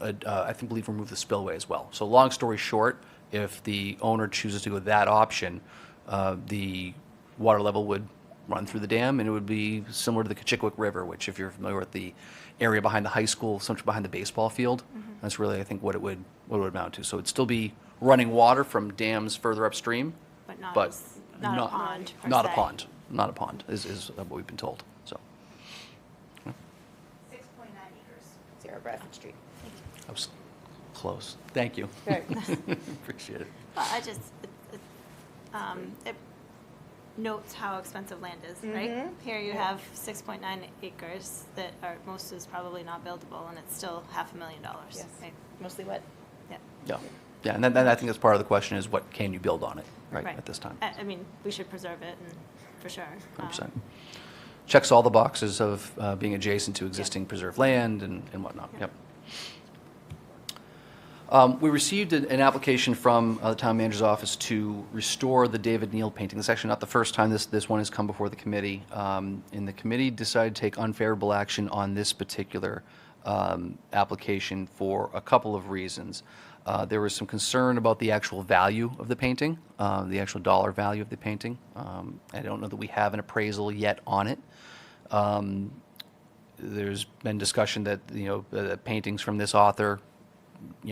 I believe remove the spillway as well. So long story short, if the owner chooses to go that option, the water level would run through the dam, and it would be similar to the Kachikwick River, which, if you're familiar with the area behind the high school, something behind the baseball field, that's really, I think, what it would amount to. So it'd still be running water from dams further upstream,
But not,
but
not a pond, per
not a
se.
pond, not a pond, is what we've been told. So
6.9 acres. 0 Bradford Street.
I was close. Thank you.
Right.
Appreciate it.
But I just, it notes how expensive land is, right? Here you have 6.9 acres that are, most is probably not buildable, and it's still $500,000.
Yes.
Right?
Mostly wet.
Yeah.
Yeah, and then I think that's part of the question is what can you build on it, right,
Right.
at this time?
I mean, we should preserve it, and for sure.
100%. Checks all the boxes of being adjacent to existing preserved land and whatnot, yep. We received an application from the town manager's office to restore the David Neal painting. This is actually not the first time this one has come before the committee. And the committee decided to take unfavorable action on this particular application for a couple of reasons. There was some concern about the actual value of the painting, the actual dollar value of the painting. I don't know that we have an appraisal yet on it. There's been discussion that, the paintings from this author,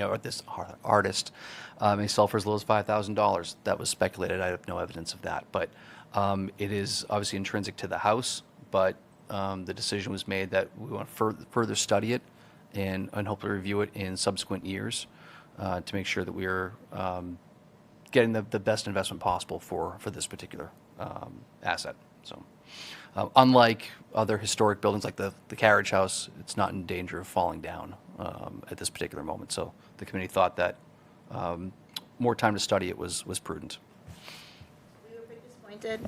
or this artist, may sell for as low as $5,000. That was speculated. I have no evidence of that. But it is obviously intrinsic to the house, but the decision was made that we want to further study it and hopefully review it in subsequent years to make sure that we are getting the best investment possible for this particular asset. So, unlike other historic buildings like the Carriage House, it's not in danger of falling down at this particular moment. So the committee thought that more time to study it was prudent.
We were pretty disappointed.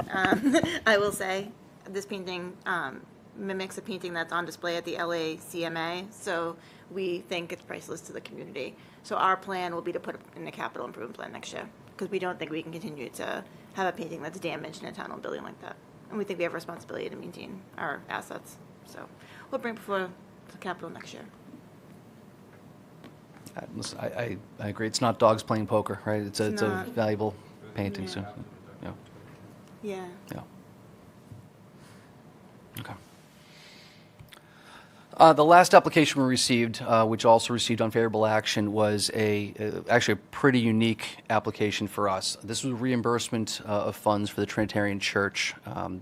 I will say, this painting mimics a painting that's on display at the LACMA, so we think it's priceless to the community. So our plan will be to put it in the capital improvement plan next year, because we don't think we can continue to have a painting that's damaged in a town-owned building like that. And we think we have a responsibility to maintain our assets. So we'll bring it before the capital next year.
Listen, I agree. It's not dogs playing poker, right? It's a
not.
valuable painting.
Yeah.
So, yeah,
Yeah.
yeah. Okay. The last application we received, which also received unfavorable action, was actually a pretty unique application for us. This was reimbursement of funds for the Trinitarian Church.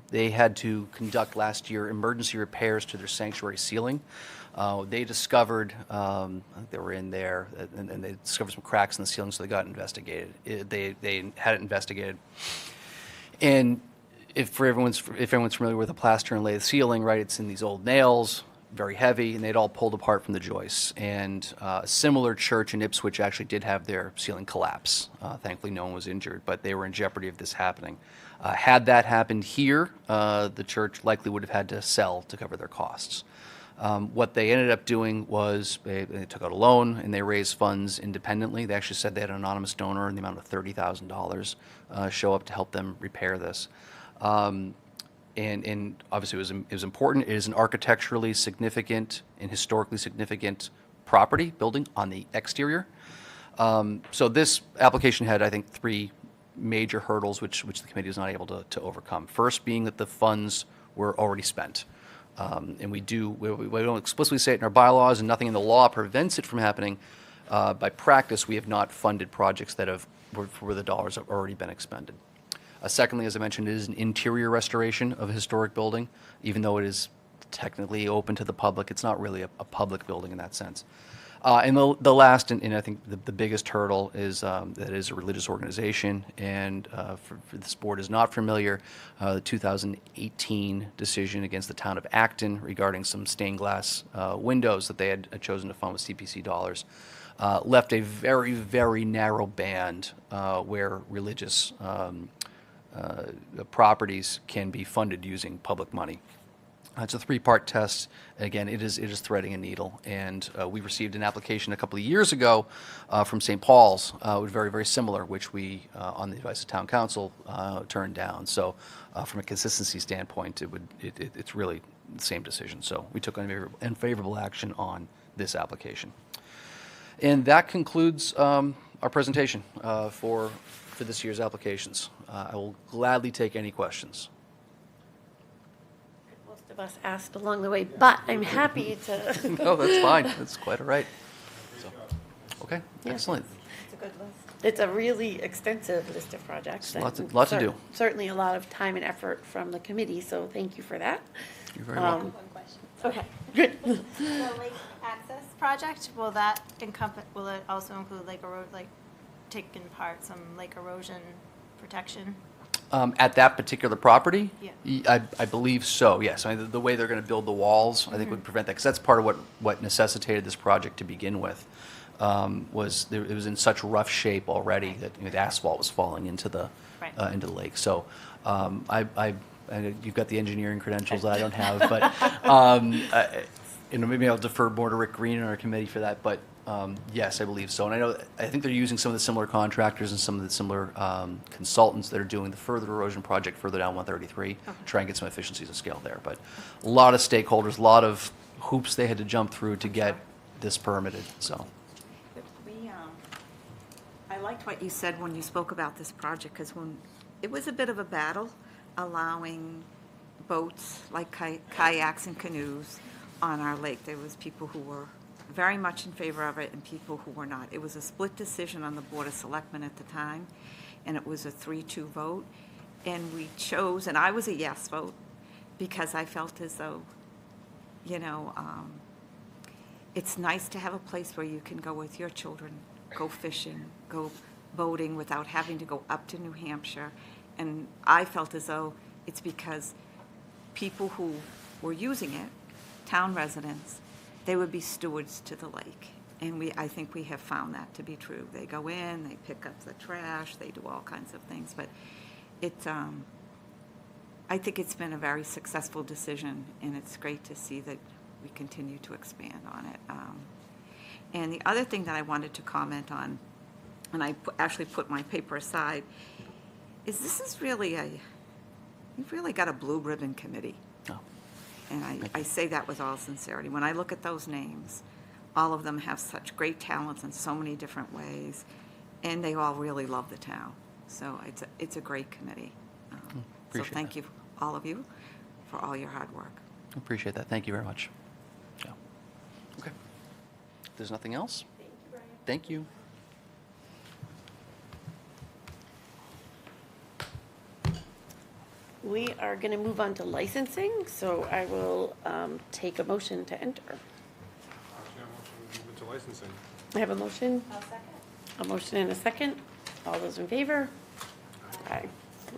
They had to conduct last year emergency repairs to their sanctuary ceiling. They discovered, I think they were in there, and they discovered some cracks in the ceiling, so they got investigated. They had it investigated. And if everyone's familiar with a plaster and lathe ceiling, right, it's in these old nails, very heavy, and they'd all pulled apart from the joists. And a similar church in Ipswich actually did have their ceiling collapse. Thankfully, no one was injured, but they were in jeopardy of this happening. Had that happened here, the church likely would have had to sell to cover their costs. What they ended up doing was they took out a loan and they raised funds independently. They actually said they had an anonymous donor in the amount of $30,000 show up to help them repair this. And obviously it was important. It is an architecturally significant and historically significant property, building on the exterior. So this application had, I think, 3 major hurdles which the committee was not able to overcome. First being that the funds were already spent. And we don't explicitly say it in our bylaws, and nothing in the law prevents it from happening. By practice, we have not funded projects that where the dollars have already been expended. Secondly, as I mentioned, it is an interior restoration of a historic building. Even though it is technically open to the public, it's not really a public building in that sense. And the last, and I think the biggest hurdle is that it is a religious organization. And for this board is not familiar, the 2018 decision against the town of Acton regarding some stained glass windows that they had chosen to fund with CPC dollars left a very, very narrow band where religious properties can be funded using public money. It's a 3-part test. Again, it is threading a needle. And we received an application a couple of years ago from St. Paul's, was very, very similar, which we, on the advice of town council, turned down. So from a consistency standpoint, it's really the same decision. So we took unfavorable action on this application. And that concludes our presentation for this year's applications. I will gladly take any questions.
Most of us asked along the way, but I'm happy to.
No, that's fine. That's quite all right. So, okay,
Yeah.
excellent.
It's a good list.
It's a really extensive list of projects.
Lots
and
to do.
Certainly a lot of time and effort from the committee, so thank you for that.
You're very welcome.
One question.
Okay, good.
The lake access project, will it also include taking apart some lake erosion protection?
At that particular property?
Yeah.
I believe so, yes. I mean, the way they're going to build the walls, I think would prevent that, because that's part of what necessitated this project to begin with. It was in such rough shape already that the asphalt was falling into the into the lake. So you've got the engineering credentials that I don't have, but maybe I'll defer more to Rick Green on our committee for that. But yes, I believe so. And I think they're using some of the similar contractors and some of the similar consultants that are doing the further erosion project further down 133, try and get some efficiencies of scale there. But a lot of stakeholders, a lot of hoops they had to jump through to get this permitted. So.
I liked what you said when you spoke about this project, because it was a bit of a battle allowing boats like kayaks and canoes on our lake. There was people who were very much in favor of it and people who were not. It was a split decision on the Board of Selectmen at the time, and it was a 3-2 vote. And we chose, and I was a yes vote, because I felt as though, it's nice to have a place where you can go with your children, go fishing, go boating without having to go up to New Hampshire. And I felt as though it's because people who were using it, town residents, they would be stewards to the lake. And I think we have found that to be true. They go in, they pick up the trash, they do all kinds of things. But I think it's been a very successful decision, and it's great to see that we continue to expand on it. And the other thing that I wanted to comment on, and I actually put my paper aside, is this is really you've really got a blue ribbon committee.
Oh.
And I say that with all sincerity. When I look at those names, all of them have such great talents in so many different ways, and they all really love the town. So it's a great committee. So thank you, all of you, for all your hard work.
Appreciate that. Thank you very much. Yeah. Okay. If there's nothing else?
Thank you, Brian.
Thank you.
We are going to move on to licensing, so I will take a motion to enter.
Into licensing.
I have a motion. A motion and a second. All those in favor? Aye.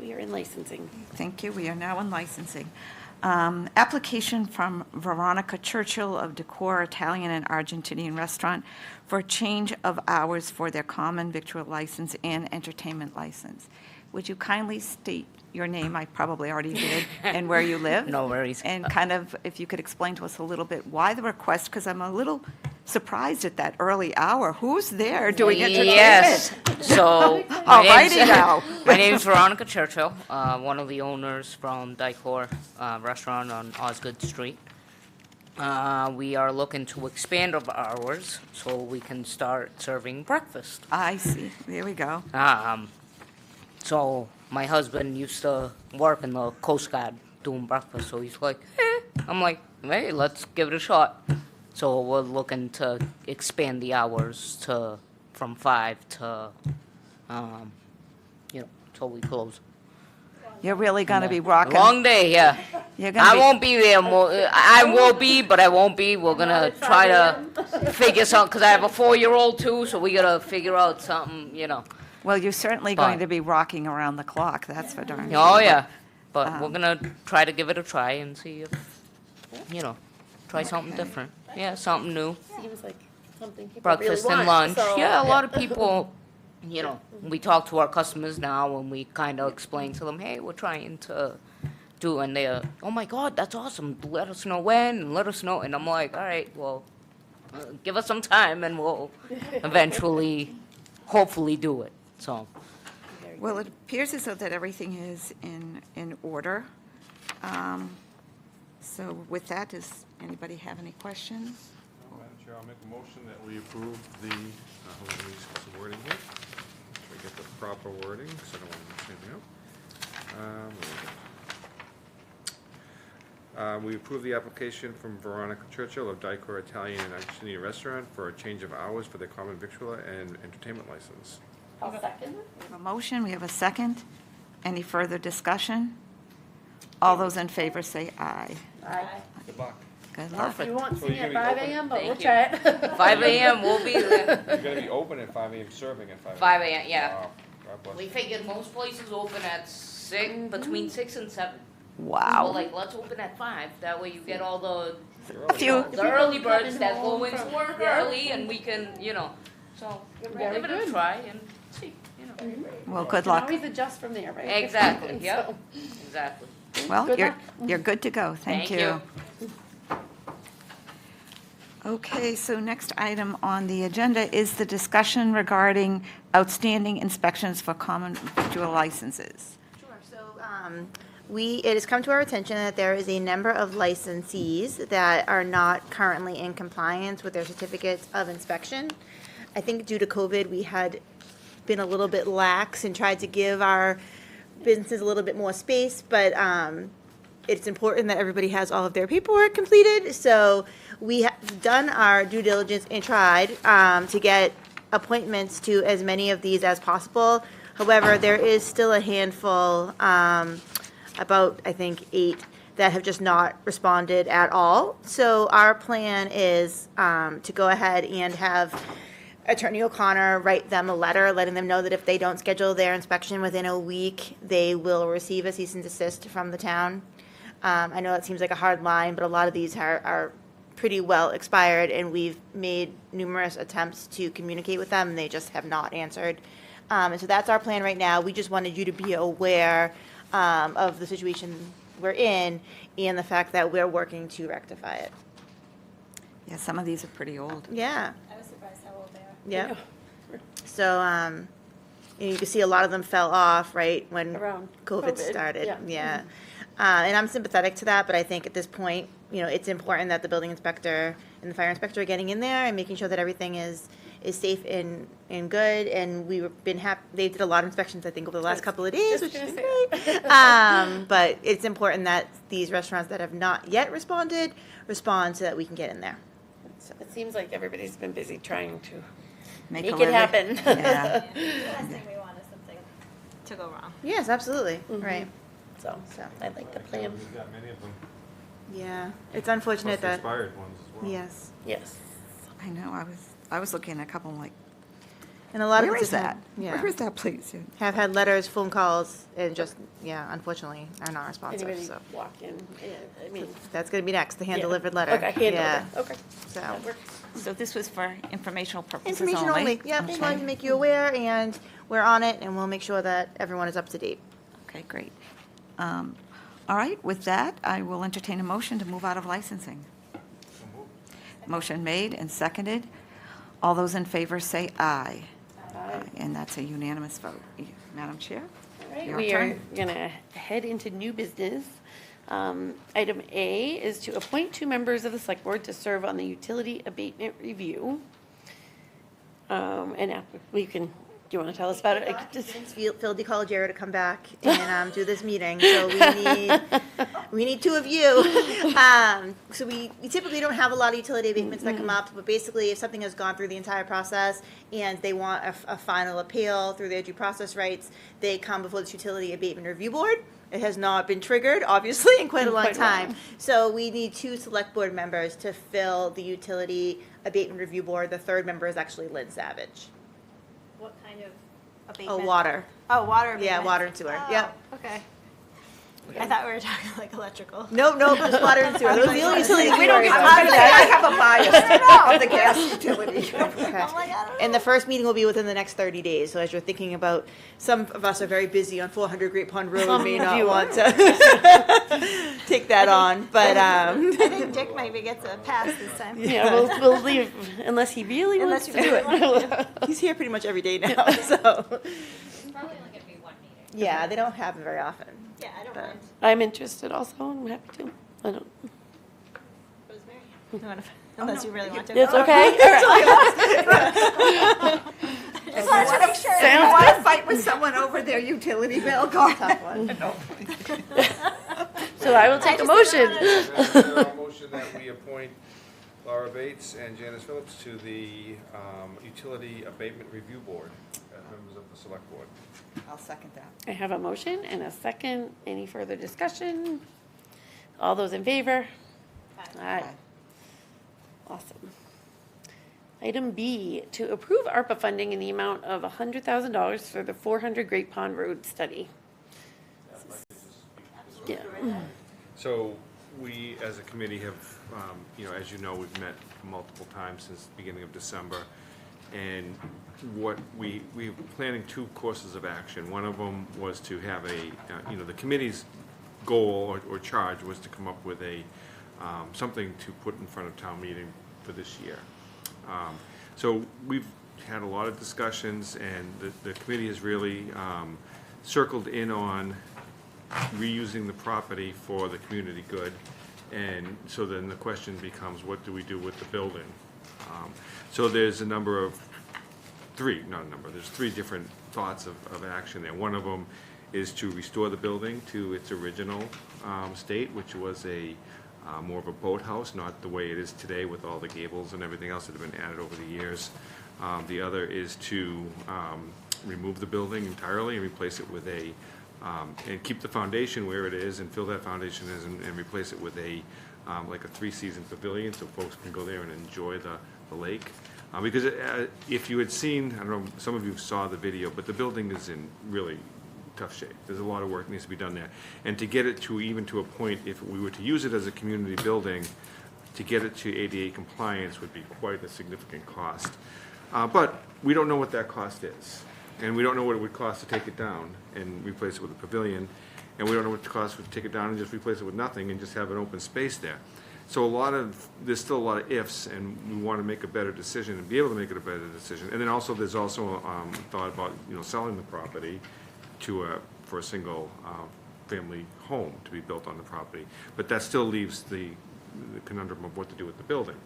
We are in licensing.
Thank you. We are now in licensing. Application from Veronica Churchill of Decor Italian and Argentinian Restaurant for a change of hours for their common victual license and entertainment license. Would you kindly state your name, I probably already did, and where you live?
No worries.
And kind of, if you could explain to us a little bit why the request, because I'm a little surprised at that early hour. Who's there doing entertainment?
Yes. So
All righty now.
my name's Veronica Churchill, one of the owners from Dicor Restaurant on Osgood Street. We are looking to expand our hours so we can start serving breakfast.
I see. There we go.
So my husband used to work in the Coast Guard doing breakfast, so he's like, I'm like, hey, let's give it a shot. So we're looking to expand the hours to, from 5 to, till we close.
You're really going to be rocking.
Long day, yeah.
You're gonna
I
be-
won't be there more, I will be, but I won't be. We're gonna try to figure something, because I have a 4-year-old too, so we gotta figure out something,
Well, you're certainly going
Fine.
to be rocking around the clock, that's for darn sure.
Oh, yeah. But we're gonna try to give it a try and see if, try something different. Yeah, something new.
Seems like something people really
Breakfast and
want,
lunch.
so-
Yeah, a lot of people, we talk to our customers now and we kind of explain to them, hey, we're trying to do, and they're, oh my God, that's awesome. Let us know when, and let us know. And I'm like, all right, well, give us some time and we'll eventually, hopefully do it. So,
Well, it appears as though that everything is in order. So with that, does anybody have any questions?
Madam Chair, I'll make a motion that we approve the, hold on, let me just get some wording here. Make sure I get the proper wording, because I don't want to mix anything up. Where is it? We approve the application from Veronica Churchill of Dicor Italian and Argentinian Restaurant for a change of hours for their common victualler and entertainment license.
I'll second it.
We have a motion, we have a second. Any further discussion? All those in favor say aye.
Good luck.
Good luck.
We won't
So
see
you're
at
gonna be
5
open?
a.m., but we'll
Thank
try it.
5 a.m., we'll be there.
You're going to be open at 5 a.m., serving at 5 a.m.?
5 a.m., yeah.
Wow, God bless
We
you.
figured most places open at 6, between 6 and 7. Well,
Wow.
like, let's open at 5, that way you get all the,
Few,
the early birds
coming
that go
home
into
from-
work
yeah.
early, and we can, so, we'll
Very
give it a
good.
try and see,
well, good
Can
luck.
always adjust from there, right?
Exactly,
So,
yep, exactly.
Well,
Good
you're,
luck.
you're good to go, thank
Thank
you. Okay, so next item on the agenda is the discussion regarding outstanding inspections for common victual licenses.
Sure, so, it has come to our attention that there is a number of licensees that are not currently in compliance with their certificates of inspection. I think due to COVID, we had been a little bit lax and tried to give our businesses a little bit more space, but, it's important that everybody has all of their paperwork completed, so we have done our due diligence and tried to get appointments to as many of these as possible. However, there is still a handful, about, I think, 8, that have just not responded at all. So our plan is to go ahead and have Attorney O'Connor write them a letter, letting them know that if they don't schedule their inspection within a week, they will receive a cease and desist from the town. I know that seems like a hard line, but a lot of these are pretty well expired, and we've made numerous attempts to communicate with them, and they just have not answered. And so that's our plan right now. We just wanted you to be aware of the situation we're in and the fact that we're working to rectify it.
Yeah, some of these are pretty old.
Yeah.
I was surprised how old they are.
Yeah. So, you can see a lot of them fell off, right, when
Around
COVID
COVID,
started.
yeah.
Yeah. And I'm sympathetic to that, but I think at this point, it's important that the building inspector and the fire inspector are getting in there and making sure that everything is safe and good. And we've been happy, they did a lot of inspections, I think, over the last couple of days, which
Just
is
gonna
great. But it's important that these restaurants that have not yet responded, respond so that we can get in there. So,
It seems like everybody's been busy trying to
Make
make
a
it
living.
happen.
Yeah.
The last thing we want is something to go wrong.
yes, absolutely, right.
So, I like the plan.
We've got many of them,
Yeah, it's
plus
unfortunate
the
that,
expired ones as well.
yes.
Yes.
I know, I was looking at a couple, like,
And a lot of
Where
it's
is
just
that?
yeah.
Where is that, please?
Have had letters, phone calls, and just, yeah, unfortunately, are not responsive,
Anybody
so.
walk in, yeah, I mean.
That's gonna be next, the
yeah.
hand-delivered letter.
Okay, hand
Yeah.
delivered, okay.
So,
That works.
So this was for informational purposes
information only, yeah, just wanted to make you aware, and we're on it, and we'll make sure that everyone is up to date.
Okay, great. All right, with that, I will entertain a motion to move out of licensing. Motion made and seconded. All those in favor say aye. Aye. And that's a unanimous vote. Madam Chair?
All right,
Your
we are
turn.
going to head into new business. Item A is to appoint 2 members of the Select Board to serve on the Utility Abatement Review. And we can, do you want to tell us about it?
Phil DeColigiero to come back and do this meeting, so we need 2 of you. So we typically don't have a lot of utility abatements that come up, but basically if something has gone through the entire process and they want a final appeal through their due process rights, they come before this Utility Abatement Review Board. It has not been triggered, obviously, in quite a long time. So we need 2 select board members to fill the Utility Abatement Review Board. The 3rd member is actually Lynn Savage.
What kind of
Oh,
abatement?
water.
Oh, water
Yeah,
abatement.
water and sewer,
Oh,
yep.
Okay. I thought we were talking like electrical.
Nope, just water and sewer. Those are the only utilities we worry about.
I have a bias of the gas utility.
Oh my God, I don't
And
know.
the first meeting will be within the next 30 days, so as you're thinking about, some of us are very busy on 400 Great Pond Road, may not want to take that on, but,
I think Dick maybe gets a pass this time.
Yeah, we'll leave unless he really wants
Unless
to
you
do
really
it.
he's here pretty much every day now, so.
It's probably only gonna be one meeting.
Yeah, they don't have them very often.
Yeah, I don't
But-
mind.
I'm interested also, I'm happy to. I don't,
Rosemary? Unless you really want to.
it's okay.
Just wanted to make sure.
You want to fight with someone over their utility bill? Go ahead.
So I will take a motion.
A motion that we appoint Laura Bates and Janice Phillips to the Utility Abatement Review Board as members of the Select Board.
I'll second that.
I have a motion and a second. Any further discussion? All those in favor? Aye. Awesome. Item B, to approve ARPA funding in the amount of $100,000 for the 400 Great Pond Road study. Yeah.
So we, as a committee, have, as you know, we've met multiple times since the beginning of December. And what we're planning 2 courses of action. One of them was to have the committee's goal or charge was to come up with something to put in front of town meeting for this year. So we've had a lot of discussions, and the committee has really circled in on reusing the property for the community good. And so then the question becomes, what do we do with the building? So there's there's 3 different thoughts of action there. One of them is to restore the building to its original state, which was more of a boathouse, not the way it is today with all the gables and everything else that have been added over the years. The other is to remove the building entirely and replace it with and keep the foundation where it is and fill that foundation and replace it with like a 3-season pavilion so folks can go there and enjoy the lake. Because if you had seen, I don't know, some of you saw the video, but the building is in really tough shape. There's a lot of work that needs to be done there. And to get it to even to a point, if we were to use it as a community building, to get it to ADA compliance would be quite a significant cost. But we don't know what that cost is. And we don't know what it would cost to take it down and replace it with a pavilion. And we don't know what the cost would to take it down and just replace it with nothing and just have an open space there. So there's still a lot of ifs, and we want to make a better decision and be able to make it a better decision. And then also, there's also thought about, selling the property for a single family home to be built on the property. But that still leaves the conundrum of what to do with the building.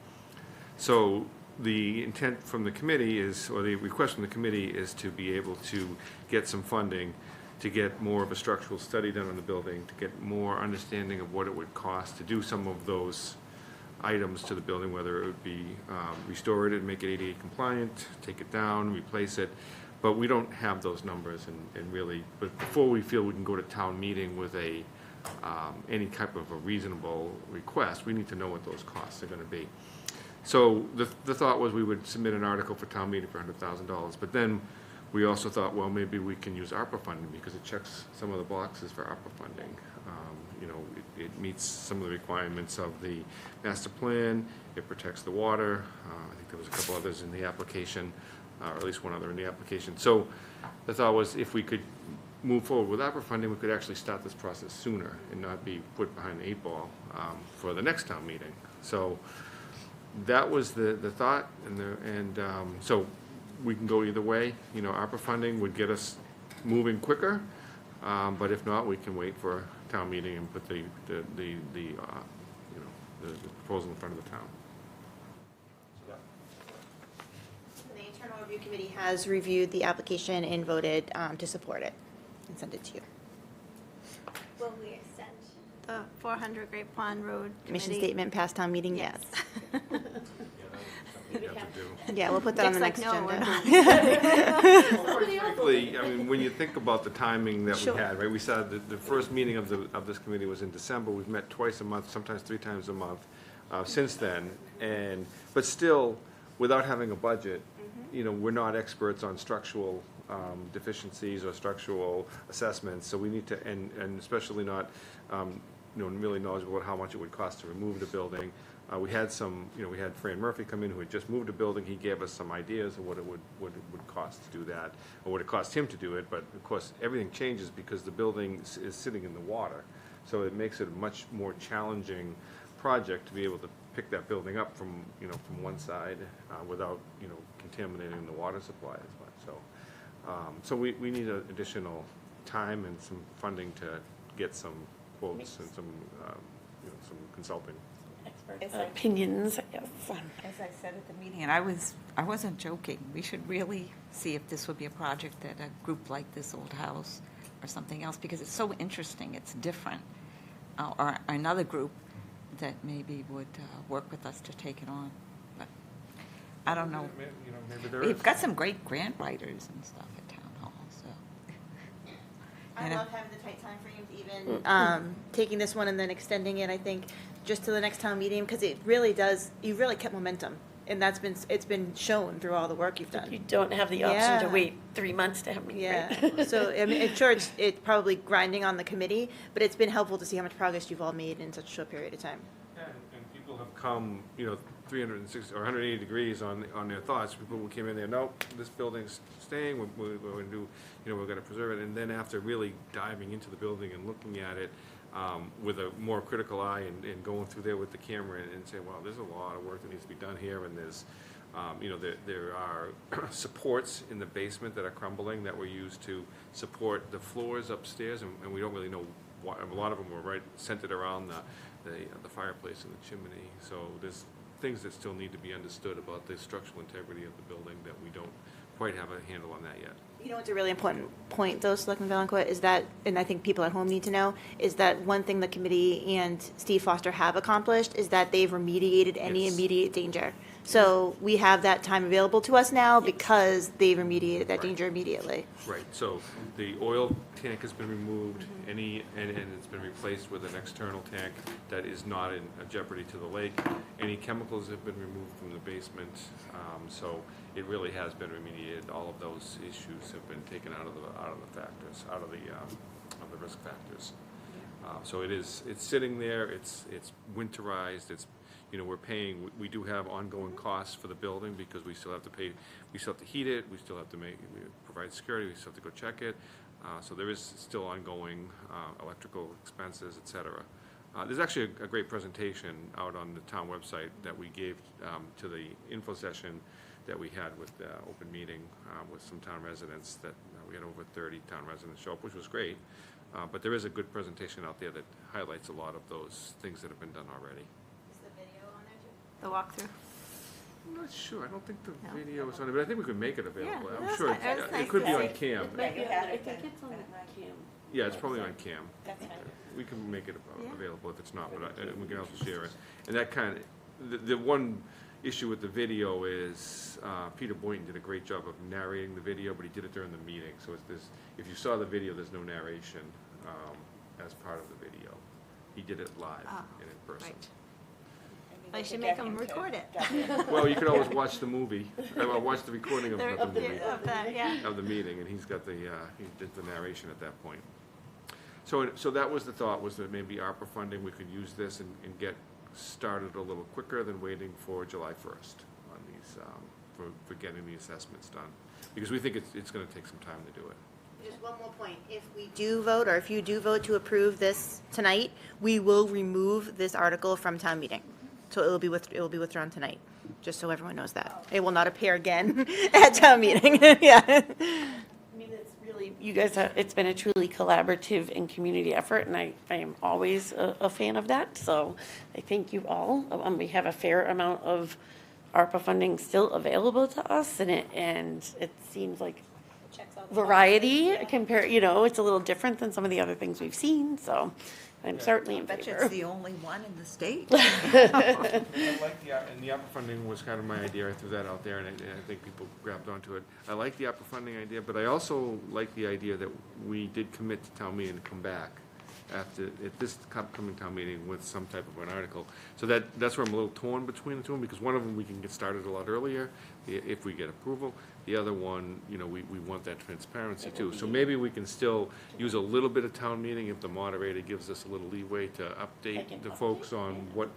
So the intent from the committee or the request from the committee is to be able to get some funding to get more of a structural study done on the building, to get more understanding of what it would cost to do some of those items to the building, whether it would be restore it and make it ADA compliant, take it down, replace it. But we don't have those numbers and really, but before we feel we can go to town meeting with any type of a reasonable request, we need to know what those costs are going to be. So the thought was we would submit an article for town meeting for $100,000, but then we also thought, well, maybe we can use ARPA funding because it checks some of the boxes for ARPA funding. You know, it meets some of the requirements of the master plan, it protects the water, I think there was a couple others in the application, or at least one other in the application. So the thought was if we could move forward with ARPA funding, we could actually start this process sooner and not be put behind the 8 ball for the next town meeting. So that was the thought, and so we can go either way. You know, ARPA funding would get us moving quicker, but if not, we can wait for a town meeting and put the proposal in front of the town.
The Internal Review Committee has reviewed the application and voted to support it and send it to you.
Will we extend the 400 Great Pond Road
Mission
Committee?
statement past town meeting, yes.
You have to do.
Yeah, we'll put that on the
Dick's
next
like, no,
agenda.
Frankly, I mean, when you think about the timing that
Sure.
we had, right, we said that the first meeting of this committee was in December. We've met twice a month, sometimes 3 times a month since then. But still, without having a budget, you know, we're not experts on structural deficiencies or structural assessments. So we need to, and especially not, you know, really knowledgeable about how much it would cost to remove the building. We had some, you know, we had Fran Murphy come in who had just moved a building. He gave us some ideas of what it would cost to do that, or what it cost him to do it. But of course, everything changes because the building is sitting in the water. So it makes it a much more challenging project to be able to pick that building up from, you know, from one side without, you know, contaminating the water supply as much. So, so we need additional time and some funding to get some quotes and some, you know, some consulting.
Opinions, yes.
As I said at the meeting, and I wasn't joking, we should really see if this would be a project that a group like this old house or something else, because it's so interesting, it's different. Or another group that maybe would work with us to take it on. But I don't know.
You know, maybe there
We've
is.
got some great grant writers and stuff at Town Hall, so.
I
You know.
love having the tight timeframes, even taking this one and then extending it, I think, just to the next town meeting, because it really does, you really kept momentum. And it's been shown through all the work you've
You
done.
don't have the option to
Yeah.
wait 3 months to have me.
Yeah, so, I mean, sure, it's probably grinding on the committee, but it's been helpful to see how much progress you've all made in such a short period of time.
And people have come, you know, 360 or 180 degrees on their thoughts. People who came in there, nope, this building's staying, we're going to do, you know, we're going to preserve it. And then after really diving into the building and looking at it with a more critical eye and going through there with the camera and say, wow, there's a lot of work that needs to be done here. And there's, you know, there are supports in the basement that are crumbling that were used to support the floors upstairs. And we don't really know why. A lot of them were right centered around the fireplace and the chimney. So there's things that still need to be understood about the structural integrity of the building that we don't quite have a handle on that yet.
You know what's a really important point, though, Selectman Valencourt, is that, and I think people at home need to know, is that one thing the committee and Steve Foster have accomplished is that they've remediated any
Yes.
immediate danger. So we have that time available to us now because they've remediated that
Right.
danger immediately.
Right, so the oil tank has been removed, and it's been replaced with an external tank that is not in jeopardy to the lake. Any chemicals have been removed from the basement, so it really has been remediated. All of those issues have been taken out of the factors, out of the risk factors. So it's sitting there, it's winterized, it's, you know, we're paying, we do have ongoing costs for the building because we still have to pay, we still have to heat it, we still have to provide security, we still have to go check it. So there is still ongoing electrical expenses, et cetera. There's actually a great presentation out on the town website that we gave to the info session that we had with the open meeting with some town residents that we had over 30 town residents show up, which was great. But there is a good presentation out there that highlights a lot of those things that have been done already.
Is the video on there too? The walkthrough?
I'm not sure, I don't think the video is on it, but I think we could make it available.
Yeah,
I'm
that's
sure
nice. That was
it
nice
could
to
be on
see.
cam.
I think it's on cam.
Yeah, it's probably on cam.
That's fine.
We can make it
Yeah.
available if it's not, but we can also share it. And that kind of, the one issue with the video is Peter Boynton did a great job of narrating the video, but he did it during the meeting. So if you saw the video, there's no narration as part of the video. He did it live and in person.
I mean,
I should make them record it.
Well, you could always watch the movie, watch the recording of the
Of
movie,
that, yeah.
of the meeting, and he's got he did the narration at that point. So that was the thought, was that maybe ARPA funding, we could use this and get started a little quicker than waiting for July 1st on these, for getting the assessments done. Because we think it's gonna take some time to do it.
Just one more point. If we do vote, or if you do vote to approve this tonight, we will remove this article from town meeting. So it will be withdrawn tonight, just so everyone knows that. It will not appear again at town meeting. Yeah.
I mean, it's really, you guys have, it's been a truly collaborative and community effort, and I am always a fan of that. So I thank you all. We have a fair amount of ARPA funding still available to us, and it seems like variety compared, it's a little different than some of the other things we've seen, so I'm certainly in
I bet you
favor.
it's the only one in the state.
I like and the ARPA funding was kind of my idea, I threw that out there, and I think people grabbed onto it. I like the ARPA funding idea, but I also like the idea that we did commit to town meeting to come back at this upcoming town meeting with some type of an article. So that's where I'm a little torn between the two, because one of them, we can get started a lot earlier if we get approval. The other one, we want that transparency too. So maybe we can still use a little bit of town meeting if the moderator gives us a little leeway to update the folks on what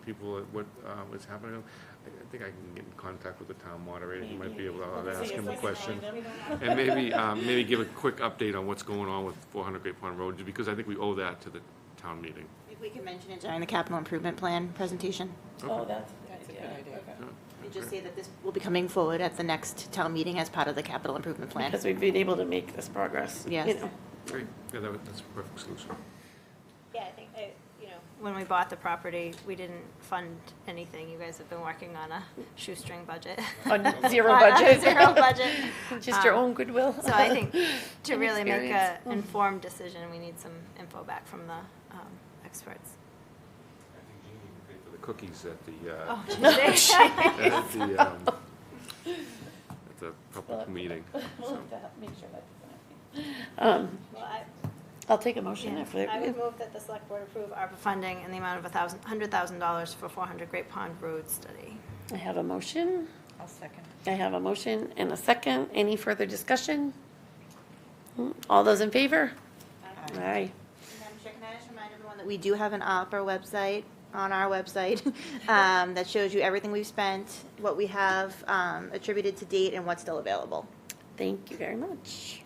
is happening. I think I can get in contact with the town moderator. He might be able to ask him a question. And maybe give a quick update on what's going on with 400 Great Pond Road, because I think we owe that to the town meeting.
If we can mention it during the capital improvement plan presentation.
Oh, that's a good idea.
And just say that this will be coming forward at the next town meeting as part of the capital improvement plan.
Because we've been able to make this progress.
Yes.
Great, yeah, that's a perfect solution.
Yeah, I think, when we bought the property, we didn't fund anything. You guys have been working on a shoestring budget.
On zero
On a
budget.
zero budget.
Just your own goodwill.
So I think to
And
really make
experience.
an informed decision, we need some info back from the experts.
I think Jeannie can pay for the cookies at the,
Oh, geez.
at the public meeting.
We'll
So,
have to make sure that doesn't happen.
Well,
I'll take a motion if
I would move that the select board approve ARPA funding in the amount of $100,000 for 400 Great Pond Road study.
I have a motion.
I'll second.
I have a motion and a second. Any further discussion? All those in favor? Aye.
Madam Chair, can I just remind everyone that we do have an ARPA website, on our website, that shows you everything we've spent, what we have attributed to date, and what's still available.
Thank you very much.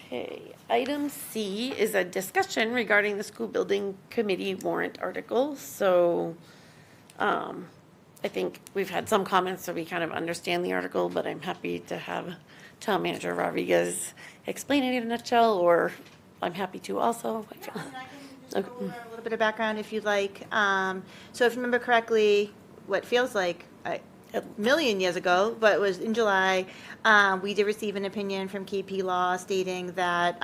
Okay, item C is a discussion regarding the school building committee warrant article. So I think we've had some comments, so we kind of understand the article, but I'm happy to have Town Manager Rodriguez explain it in a nutshell, or I'm happy to also.
I can just go over a little bit of background if you'd like. So if you remember correctly, what feels like a million years ago, but it was in July, we did receive an opinion from KP Law stating that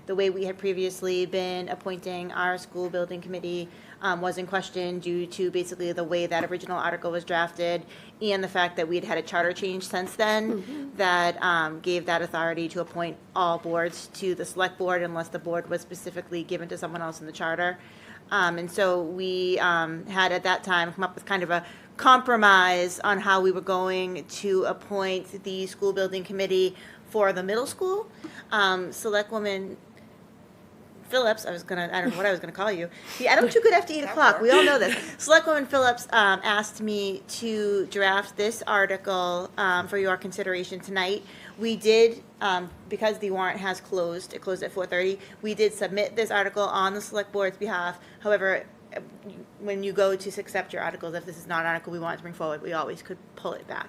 the way we had previously been appointing our school building committee was in question due to basically the way that original article was drafted and the fact that we had had a charter change since then that gave that authority to appoint all boards to the select board unless the board was specifically given to someone else in the charter. And so we had at that time come up with kind of a compromise on how we were going to appoint the school building committee for the middle school. Selectwoman Phillips, I don't know what I was gonna call you. Yeah, I don't too good after 8 o'clock, we all know this. Selectwoman Phillips asked me to draft this article for your consideration tonight. We did, because the warrant has closed, it closed at 4:30, we did submit this article on the select board's behalf. However, when you go to accept your articles, if this is not an article we want to bring forward, we always could pull it back.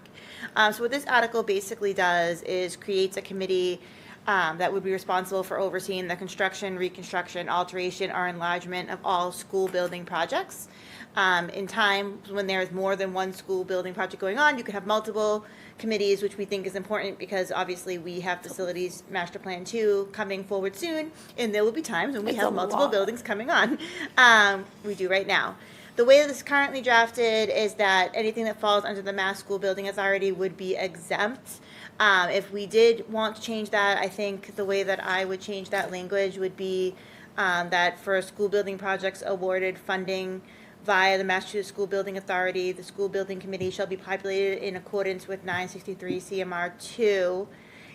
So what this article basically does is creates a committee that would be responsible for overseeing the construction, reconstruction, alteration, or enlargement of all school building projects. In times when there is more than one school building project going on, you could have multiple committees, which we think is important because obviously we have facilities master plan 2 coming forward soon, and there will be times when we have multiple buildings coming on. We do right now. The way that this is currently drafted is that anything that falls under the Mass School Building Authority would be exempt. If we did want to change that, I think the way that I would change that language would be that for school building projects awarded funding via the Massachusetts School Building Authority. The school building committee shall be populated in accordance with 963 CMR 2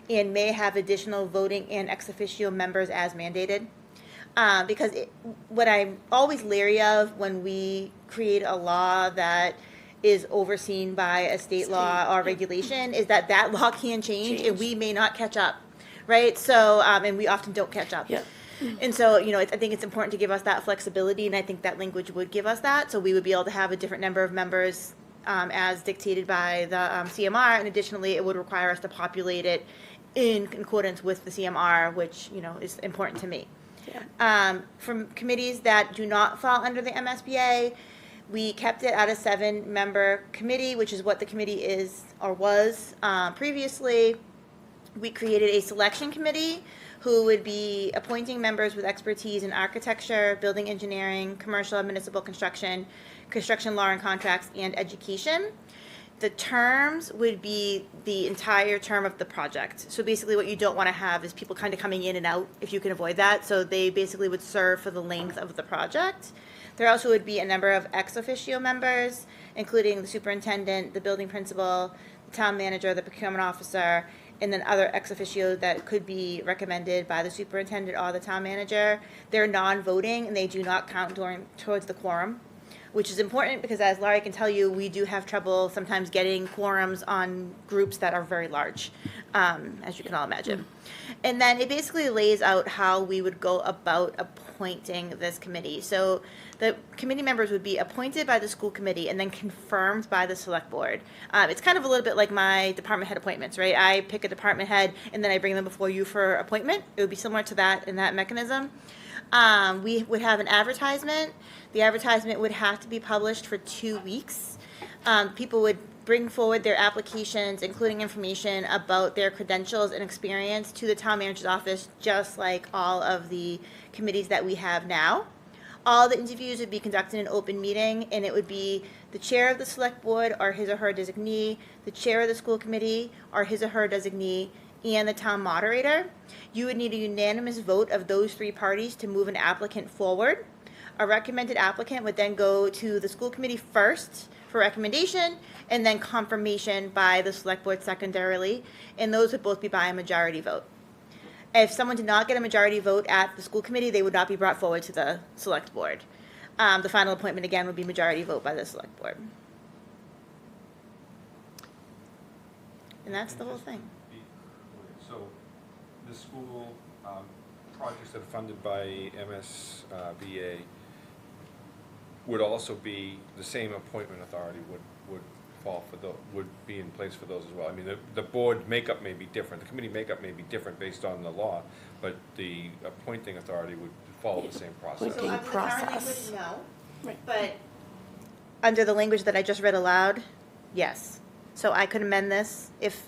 and may have additional voting and ex officio members as mandated. Because what I'm always leery of when we create a law that is overseen by a state law or regulation is that that law can change and we may not catch up, right? So, and we often don't catch up.
Yeah.
And so, I think it's important to give us that flexibility, and I think that language would give us that. So we would be able to have a different number of members as dictated by the CMR, and additionally, it would require us to populate it in accordance with the CMR, which, is important to me. From committees that do not fall under the MSBA, we kept it at a 7-member committee, which is what the committee is or was previously. We created a selection committee who would be appointing members with expertise in architecture, building engineering, commercial and municipal construction, construction law and contracts, and education. The terms would be the entire term of the project. So basically what you don't want to have is people kind of coming in and out if you can avoid that. So they basically would serve for the length of the project. There also would be a number of ex officio members, including the superintendent, the building principal, the town manager, the procurement officer, and then other ex officio that could be recommended by the superintendent or the town manager. They're non-voting and they do not count towards the quorum, which is important because, as Laurie can tell you, we do have trouble sometimes getting quorums on groups that are very large, as you can all imagine. And then it basically lays out how we would go about appointing this committee. So the committee members would be appointed by the school committee and then confirmed by the select board. It's kind of a little bit like my department head appointments, right? I pick a department head and then I bring them before you for appointment. It would be similar to that in that mechanism. We would have an advertisement. The advertisement would have to be published for 2 weeks. People would bring forward their applications, including information about their credentials and experience, to the town manager's office, just like all of the committees that we have now. All the interviews would be conducted in an open meeting, and it would be the chair of the select board or his or her designee, the chair of the school committee or his or her designee, and the town moderator. You would need a unanimous vote of those 3 parties to move an applicant forward. A recommended applicant would then go to the school committee first for recommendation, and then confirmation by the select board secondarily, and those would both be by a majority vote. If someone did not get a majority vote at the school committee, they would not be brought forward to the select board. The final appointment, again, would be majority vote by the select board. And that's the whole thing.
So the school projects that are funded by MSBA would also be, the same appointment authority would fall for would be in place for those as well. I mean, the board makeup may be different, the committee makeup may be different based on the law, but the appointing authority would follow the same process.
Appointing
under the current
process.
language, no.
Right.
But under the language that I just read aloud, yes. So I could amend this if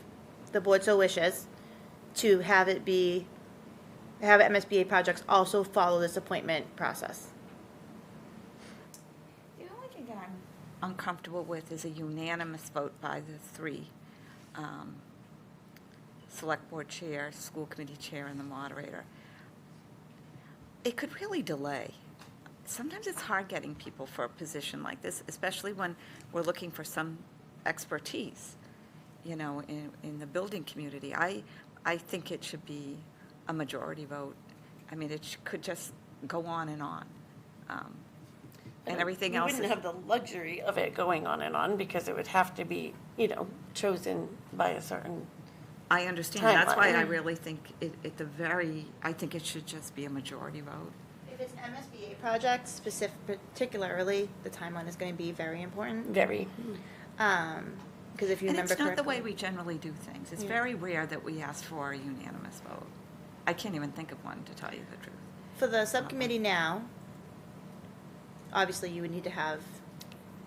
the board so wishes to have MSBA projects also follow this appointment process.
The only thing that I'm uncomfortable with is a unanimous vote by the 3, select board chair, school committee chair, and the moderator. It could really delay. Sometimes it's hard getting people for a position like this, especially when we're looking for some expertise, in the building community. I think it should be a majority vote. I mean, it could just go on and on. And everything else
We wouldn't have the luxury of it going on and on because it would have to be, chosen by a certain.
I understand. That's why I
timeline.
really think I think it should just be a majority vote.
If it's an MSBA project, particularly, the timeline is going to be very important.
Very.
Because if you
And
remember
it's not the
correctly.
way we generally do things. It's
Yeah.
very rare that we ask for a unanimous vote. I can't even think of one, to tell you the truth.
For the subcommittee now, obviously you would need to have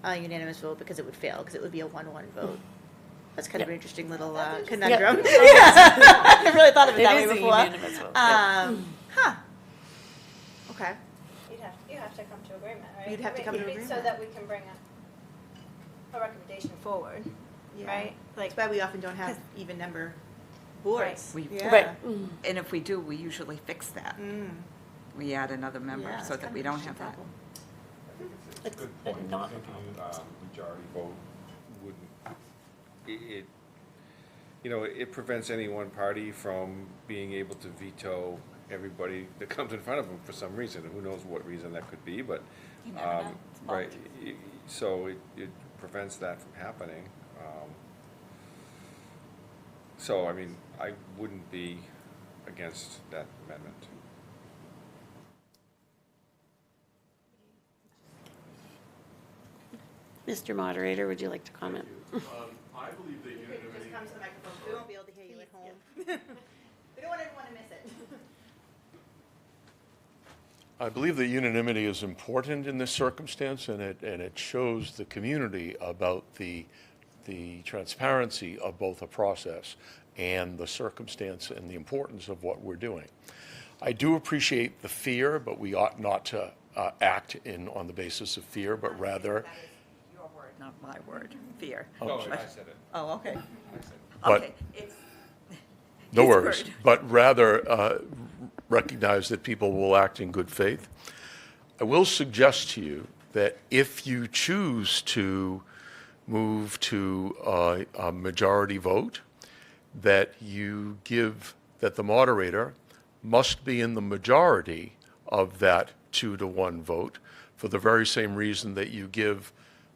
a unanimous vote because it would fail, because it would be a 1-1 vote. That's kind of an interesting little conundrum. I never really thought of it that way
is a
before.
unanimous vote,
Okay.
You have to come to agreement, right?
You'd have to come to
So
agreement.
that we can bring a recommendation forward, right?
That's why we often don't have even number boards.
We-
Yeah.
Right.
And if we do, we usually fix that. We add another member
Yeah,
so
it's
that
kind
we
of an
don't have
interesting
that.
It's
Good point.
not a
Thinking,
problem.
majority vote wouldn't, it, you know, it prevents any one party from being able to veto everybody that comes in front of them for some reason. Who knows what reason that could be, but,
You never know. It's
right,
politics.
so it prevents that from happening. So, I mean, I wouldn't be against that amendment.
Mr. Moderator, would you like to comment?
I believe that unanimity.
Just come to the microphone, we won't be able to hear you at home. We don't want everyone to miss it.
I believe that unanimity is important in this circumstance, and it shows the community about the transparency of both a process and the circumstance and the importance of what we're doing. I do appreciate the fear, but we ought not to act on the basis of fear, but rather.
That is your word, not my word, fear.
No, I said it.
Oh, okay.
But-
Okay, it's.
No
his
worries,
word.
but rather recognize that people will act in good faith. I will suggest to you that if you choose to move to a majority vote, that the moderator must be in the majority of that 2-to-1 vote for the very same reason that you give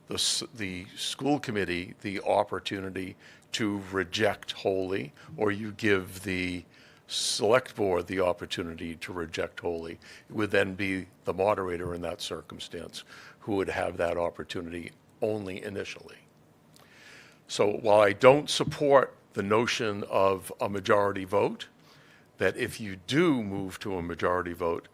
the school committee the opportunity to reject wholly, or you give the select board the opportunity to reject wholly. It would then be the moderator in that circumstance who would have that opportunity only initially. So while I don't support the notion of a majority vote, that if you do move to a majority vote,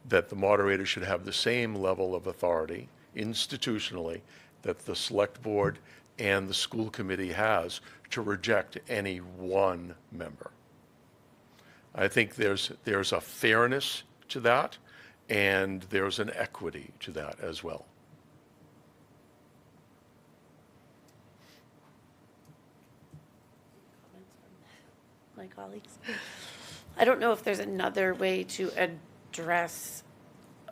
that the moderator should have the same level of authority institutionally that the select board and the school committee has to reject any one member. I think there's a fairness to that, and there's an equity to that as well.
My colleagues. I don't know if there's another way to address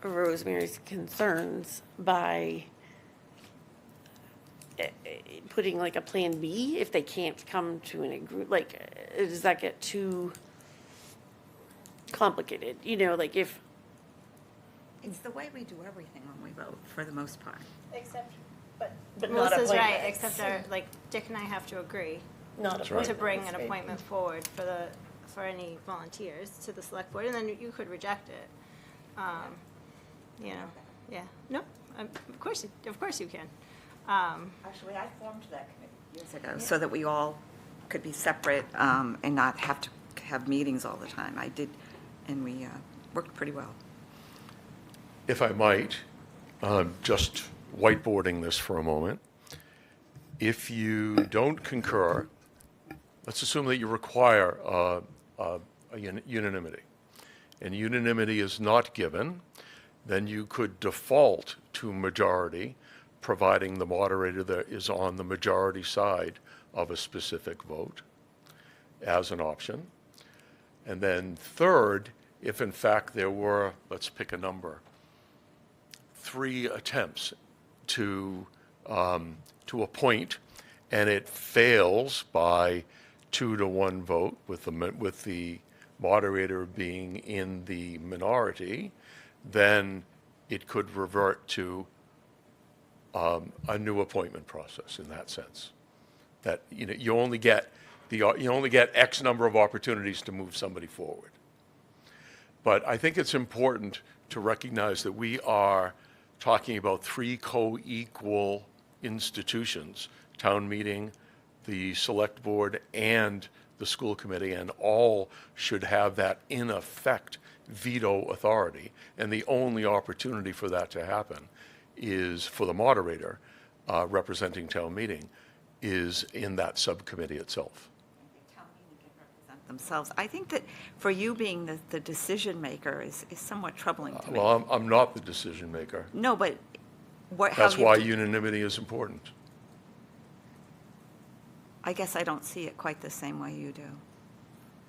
Rosemary's concerns by putting like a plan B if they can't come to an agreement. Like, does that get too complicated? You know, like if,
It's the way we do everything when we vote, for the most part.
Except,
but not
Melissa's right,
appointments.
except like Dick and I have to agree
Not
right.
to
appointments,
bring an
right?
appointment forward for any volunteers to the select board, and then you could reject it. You know, yeah, no, of course you can.
Actually, I formed that committee years ago, so that we all could be separate and not have to have meetings all the time. I did, and we worked pretty well.
If I might, just whiteboarding this for a moment. If you don't concur, let's assume that you require unanimity, and unanimity is not given, then you could default to majority, providing the moderator that is on the majority side of a specific vote as an option. And then third, if in fact there were, let's pick a number, 3 attempts to appoint, and it fails by 2-to-1 vote with the moderator being in the minority, then it could revert to a new appointment process in that sense. That you only get X number of opportunities to move somebody forward. But I think it's important to recognize that we are talking about 3 co-equal institutions: town meeting, the select board, and the school committee, and all should have that in effect veto authority. And the only opportunity for that to happen is for the moderator representing town meeting is in that subcommittee itself.
Town meeting can represent themselves. I think that for you being the decision maker is somewhat troubling to me.
Well, I'm not the decision maker.
No, but how
That's
you
why
do-
unanimity is important.
I guess I don't see it quite the same way you do.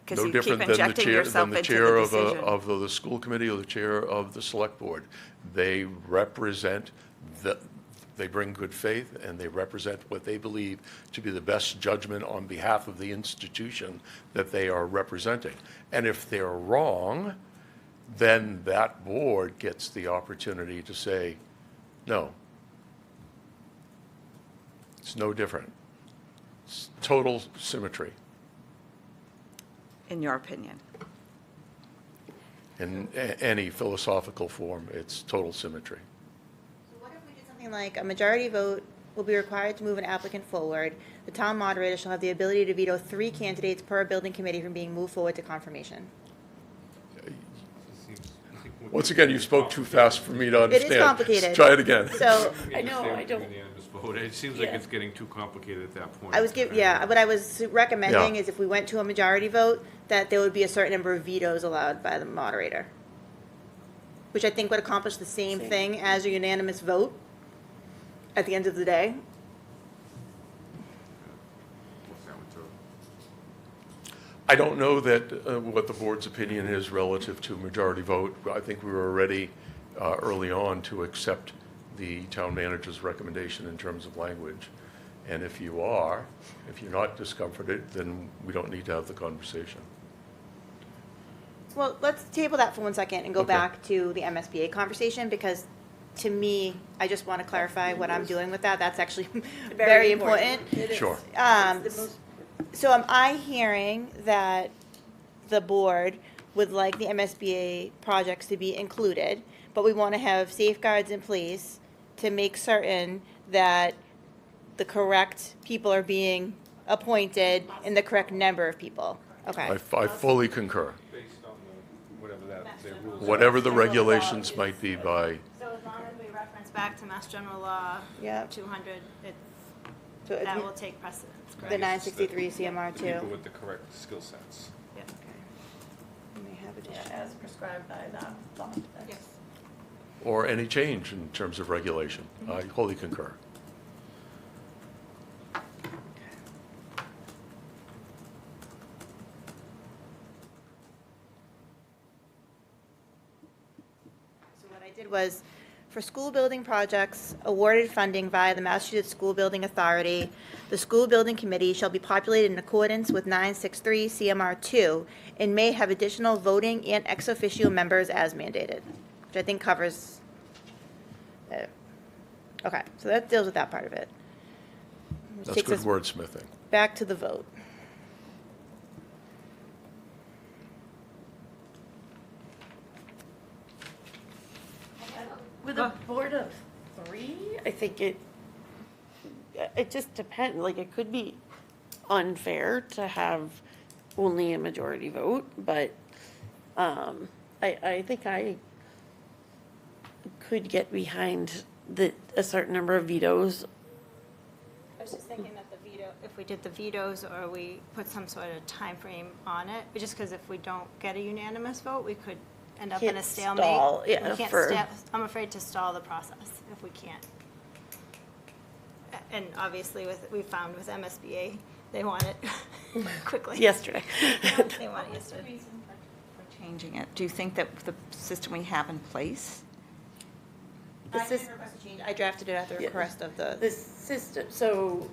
Because
No
you keep
different than the
injecting
chair,
yourself
than the
into
chair
the
of
decision.
the school committee or the chair of the select board. They represent They bring good faith, and they represent what they believe to be the best judgment on behalf of the institution that they are representing. And if they're wrong, then that board gets the opportunity to say, no, it's no different. It's total symmetry.
In your opinion?
In any philosophical form, it's total symmetry.
So what if we did something like a majority vote will be required to move an applicant forward? The town moderator shall have the ability to veto 3 candidates per building committee from being moved forward to confirmation.
Once again, you spoke too fast for me to understand.
It is complicated.
Try it again.
So
I know, I don't-
Unanimous vote. It seems like
Yeah.
it's getting too complicated at that point.
what I was recommending
Yeah.
is if we went to a majority vote, that there would be a certain number of vetoes allowed by the moderator. Which I think would accomplish the same thing as a unanimous vote at the end of the day.
What's that one too?
I don't know that what the board's opinion is relative to majority vote. I think we were ready early on to accept the town manager's recommendation in terms of language. And if you're not discomforted, then we don't need to have the conversation.
Well, let's table that for 1 second and go
Okay.
back to the MSBA conversation, because to me, I just want to clarify what I'm doing with that. That's actually very important.
Sure.
So am I hearing that the board would like the MSBA projects to be included, but we want to have safeguards in place to make certain that the correct people are being appointed and the correct number of people? Okay.
I fully concur.
Based on their rules.
Whatever the regulations might be by,
So as long as we reference back to Mass General Law
Yep.
200,
So
that
it-
will take precedence,
The
correct?
963 CMR
People
2.
with the correct skill sets.
Yeah.
We may have additional.
As prescribed by that law.
Yes.
or any change in terms of regulation. I wholly concur.
So what I did was, for school building projects awarded funding via the Massachusetts School Building Authority, the school building committee shall be populated in accordance with 963 CMR 2 and may have additional voting and ex officio members as mandated, which I think covers it. Okay, so that deals with that part of it. Which
That's
takes
good
us
wordsmithing.
back to the vote.
With a board of 3, I think it just depends, like, it could be unfair to have only a majority vote, but, I think I could get behind a certain number of vetoes.
I was just thinking that the veto, if we did the vetoes or we put some sort of time frame on it, just because if we don't get a unanimous vote, we could end up in a
Can't
stalemate.
stall, yeah,
We can't
for-
I'm afraid to stall the process if we can't. And obviously we found with MSBA, they want it quickly.
Yesterday.
They want it yesterday.
Reason for changing it? Do you think that the system we have in place?
I didn't request a change. I drafted it at the
Yeah.
request of the.
The system, so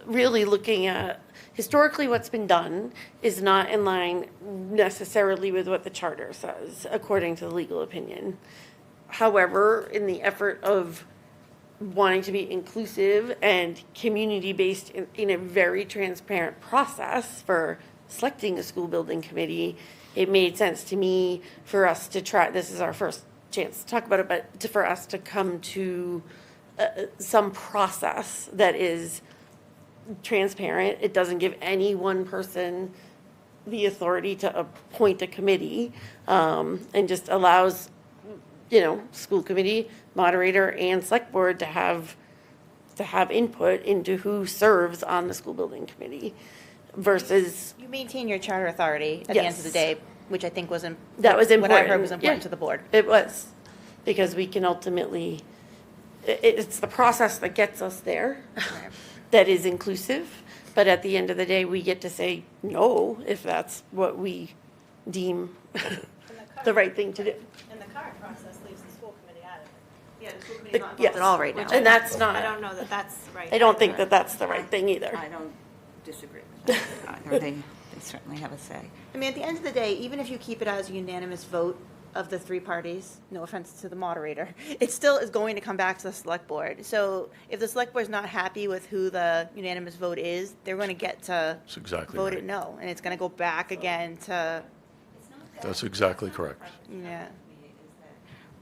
really looking at historically what's been done is not in line necessarily with what the charter says, according to the legal opinion. However, in the effort of wanting to be inclusive and community-based in a very transparent process for selecting a school building committee, it made sense to me for us to try, this is our first chance to talk about it, but for us to come to some process that is transparent. It doesn't give any one person the authority to appoint a committee, and just allows, school committee, moderator, and select board to have input into who serves on the school building committee versus,
You maintain your charter authority at the end of the
Yes.
day, which I think was
that was important.
What I heard was important
Yeah.
to the board.
It was, because we can ultimately, it's the process that gets us there that is inclusive, but at the end of the day, we get to say no if that's what we deem the right thing to do.
And the current process leaves the school committee out of it.
Yeah,
yes.
at all right now.
And that's
I
not,
don't know that that's right.
I don't
either.
think that that's the right thing either.
I don't disagree with that either. They certainly have a say.
I mean, at the end of the day, even if you keep it as a unanimous vote of the three parties, no offense to the moderator, it still is going to come back to the select board. So if the select board is not happy with who the unanimous vote is, they're going to get to
That's exactly
vote
right.
it no. And it's going to go back again to,
That's exactly correct.
yeah.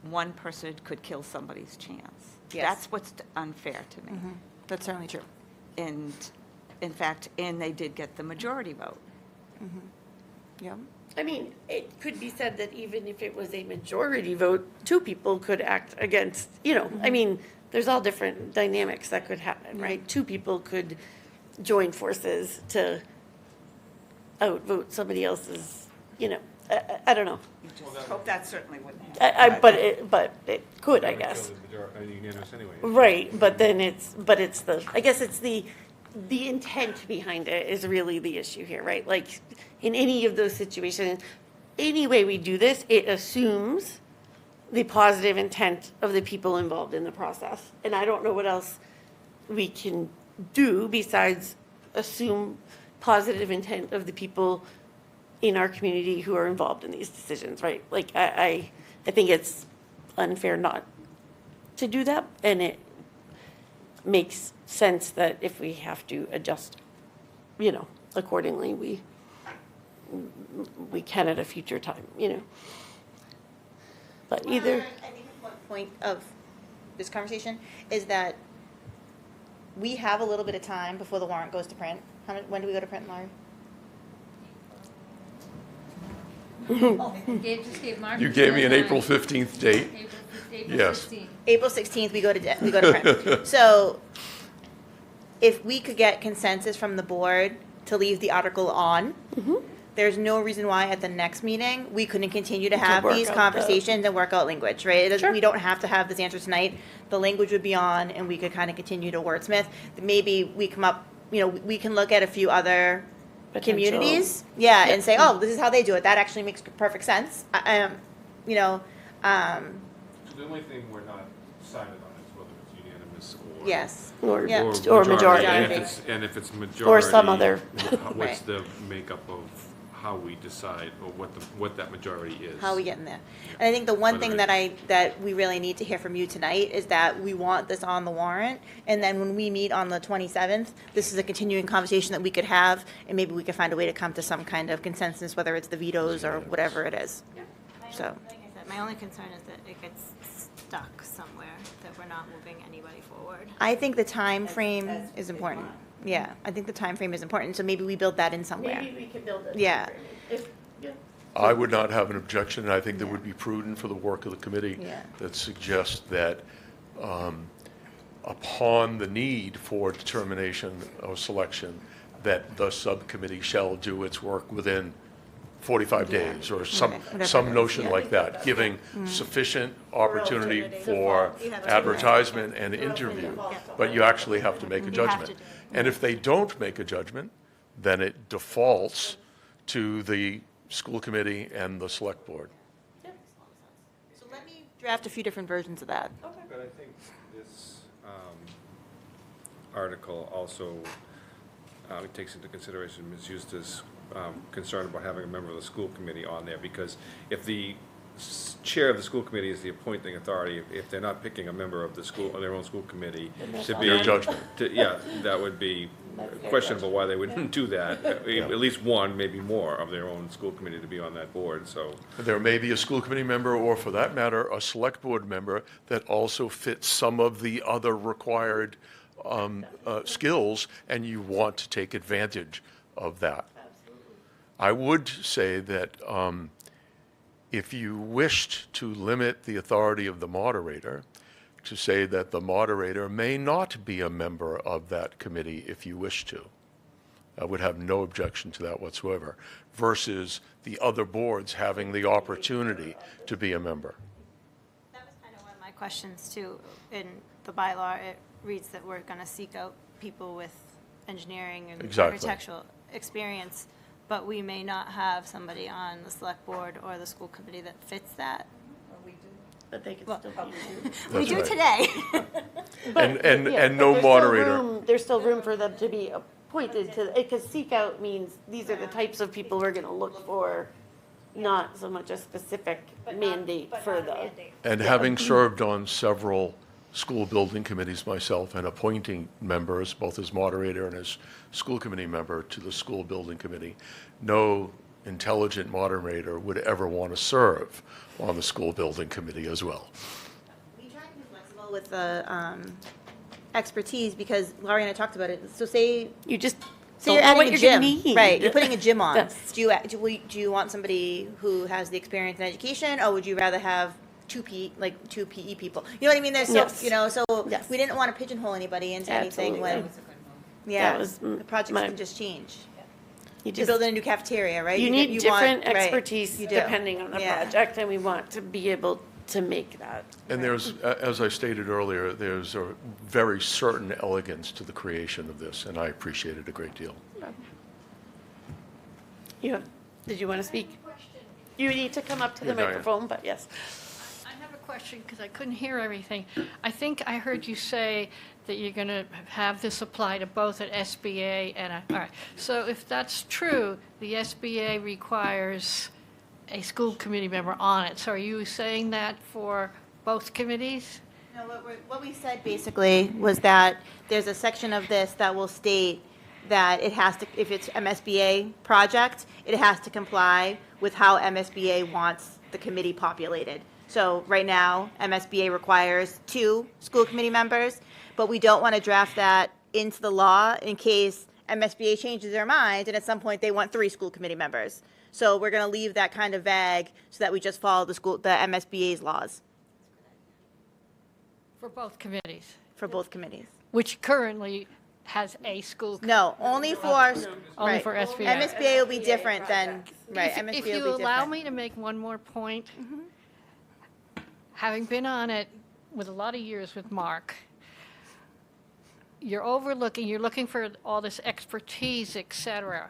One person could kill somebody's chance.
Yes.
That's what's unfair to me.
That's certainly true.
And in fact, and they did get the majority vote.
Yeah.
I mean, it could be said that even if it was a majority vote, two people could act against, I mean, there's all different dynamics that could happen, right? Two people could join forces to outvote somebody else's, I don't know.
You just hope that certainly wouldn't happen.
But it could, I
That would
guess.
kill the unanimous anyway.
Right, but then it's I guess it's the intent behind it is really the issue here, right? Like, in any of those situations, any way we do this, it assumes the positive intent of the people involved in the process. And I don't know what else we can do besides assume positive intent of the people in our community who are involved in these decisions, right? Like, I think it's unfair not to do that, and it makes sense that if we have to adjust, accordingly, we can at a future time, But either,
I think one point of this conversation is that we have a little bit of time before the warrant goes to print. When do we go to print, Laurie?
Gabe just gave Mark.
You gave me an April 15th date.
April
Yes.
15th.
April 16th, we go to print. So if we could get consensus from the board to leave the article on, there's no reason why at the next meeting, we couldn't continue to have
work
these
out
conversations and work out language, right? It doesn't-
Sure.
We don't have to have this answer tonight. The language would be on, and we could kind of continue to wordsmith. Maybe we come up, we can look at a few other
Potential.
communities, and say, oh, this is how they do it. That actually makes perfect sense.
The only thing we're not decided on is whether it's unanimous or.
Yes.
or
Yeah.
or majority.
And if it's majority.
Or some other.
What's
Right.
the makeup of how we decide, or what that majority is?
How are we getting there? And I think the one thing
Whether
that we really need to hear from you tonight is that we want this on the warrant. And then when we meet on the 27th, this is a continuing conversation that we could have, and maybe we could find a way to come to some kind of consensus, whether it's the vetoes or whatever it is. So,
Like I said, my only concern is that it gets stuck somewhere, that we're not moving anybody forward.
I think the time frame is important. Yeah, I think the time frame is important, so maybe we build that in somewhere.
Maybe we could build it.
Yeah.
I would not have an objection, and I think that would be prudent for the work of the committee
Yeah.
that suggests that upon the need for determination or selection, that the subcommittee shall do its work within 45 days, or some
Whatever it is,
notion
yeah.
like that, giving sufficient opportunity for advertisement and interview. But you actually have to make a judgment. And if they don't make a judgment, then it defaults to the school committee and the select board.
So let me draft a few different versions of that.
But I think this article also takes into consideration Ms. Eustace's concern about having a member of the school committee on there, because if the chair of the school committee is the appointing authority, if they're not picking a member of the school, or their own school committee to be.
Their judgment.
That would be questionable why they wouldn't do that. At least one, maybe more, of their own school committee to be on that board, so.
There may be a school committee member, or for that matter, a select board member that also fits some of the other required skills, and you want to take advantage of that. I would say that if you wished to limit the authority of the moderator, to say that the moderator may not be a member of that committee if you wish to. I would have no objection to that whatsoever, versus the other boards having the opportunity to be a member.
That was kind of one of my questions too. In the bylaw, it reads that we're going to seek out people with engineering and
Exactly.
architectural experience, but we may not have somebody on the select board or the school committee that fits that.
but they could still be.
We
That's
do
right.
today.
And no
there's still
moderator.
room- There's still room for them to be appointed to, because seek out means these are the types of people we're gonna look for, not so much a specific mandate for the.
And having served on several school building committees myself and appointing members, both as moderator and as school committee member to the school building committee, no intelligent moderator would ever want to serve on the school building committee as well.
We try to be flexible with the expertise because Laurie and I talked about it. So say
You just
So
don't
you're
know
adding
what
a
you're
gym,
gonna need.
right? You're putting a gym on.
Yes.
Do you want somebody who has the experience in education, or would you rather have two PE people? You know what I mean? There's so
Yes.
so
Yes.
we didn't want to pigeonhole anybody into anything when
Absolutely.
yeah,
That was
the projects
my-
can just change.
You
You're
just,
building a new cafeteria, right?
you need
want-
different
right,
expertise
you do.
depending on the
Yeah.
project, and we want to be able to make that.
And there's, as I stated earlier, there's a very certain elegance to the creation of this, and I appreciate it a great deal.
Did you want to speak? You need to come up to the
Yeah, Diane.
microphone, but yes.
I have a question because I couldn't hear everything. I think I heard you say that you're going to have this apply to both an SBA and a, all right. So if that's true, the SBA requires a school committee member on it. So are you saying that for both committees?
No, what we said basically was that there's a section of this that will state that it has to, if it's MSBA project, it has to comply with how MSBA wants the committee populated. So right now, MSBA requires 2 school committee members, but we don't want to draft that into the law in case MSBA changes their mind and at some point they want 3 school committee members. So we're going to leave that kind of vague so that we just follow the MSBA's laws
For both committees,
for both committees.
which currently has a school.
No, only for,
Only
right.
for SBA.
MSBA will be different than, right,
If-
MSBA
If
will
you
be
allow
different.
me to make one more point, having been on it with a lot of years with Mark, you're looking for all this expertise, et cetera.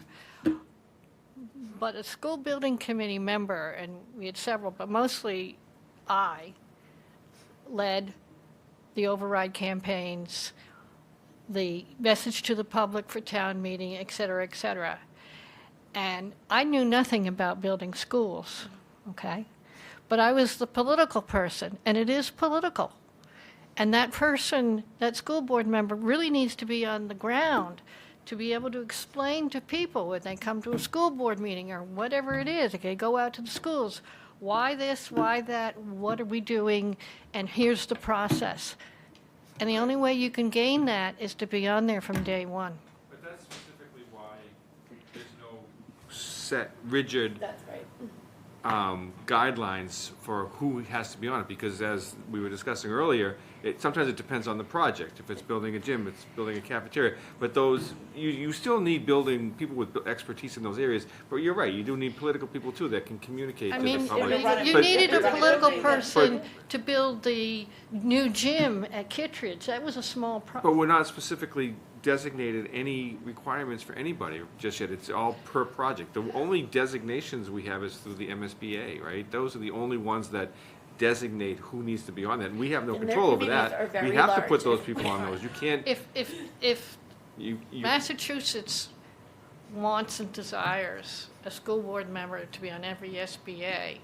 But a school building committee member, and we had several, but mostly I led the override campaigns, the message to the public for town meeting, et cetera, et cetera. And I knew nothing about building schools, okay? But I was the political person, and it is political. And that person, that school board member, really needs to be on the ground to be able to explain to people when they come to a school board meeting or whatever it is, okay, go out to the schools, why this, why that, what are we doing, and here's the process. And the only way you can gain that is to be on there from day one.
But that's specifically why there's no set, rigid
That's right.
guidelines for who has to be on it, because as we were discussing earlier, sometimes it depends on the project. If it's building a gym, it's building a cafeteria, but those, you still need building people with expertise in those areas, but you're right, you do need political people too that can communicate
I
to
mean,
the public.
you
But-
needed a political person
But-
to build the new gym at Kittredge. That was a small
But we're not specifically designated any requirements for anybody just yet. It's all per project. The only designations we have is through the MSBA, right? Those are the only ones that designate who needs to be on that. And we have no
And their
control over
committees
that.
are very
We have to put
large.
those people on those. You can't,
If
you,
Massachusetts wants and desires a school board member to be on every SBA,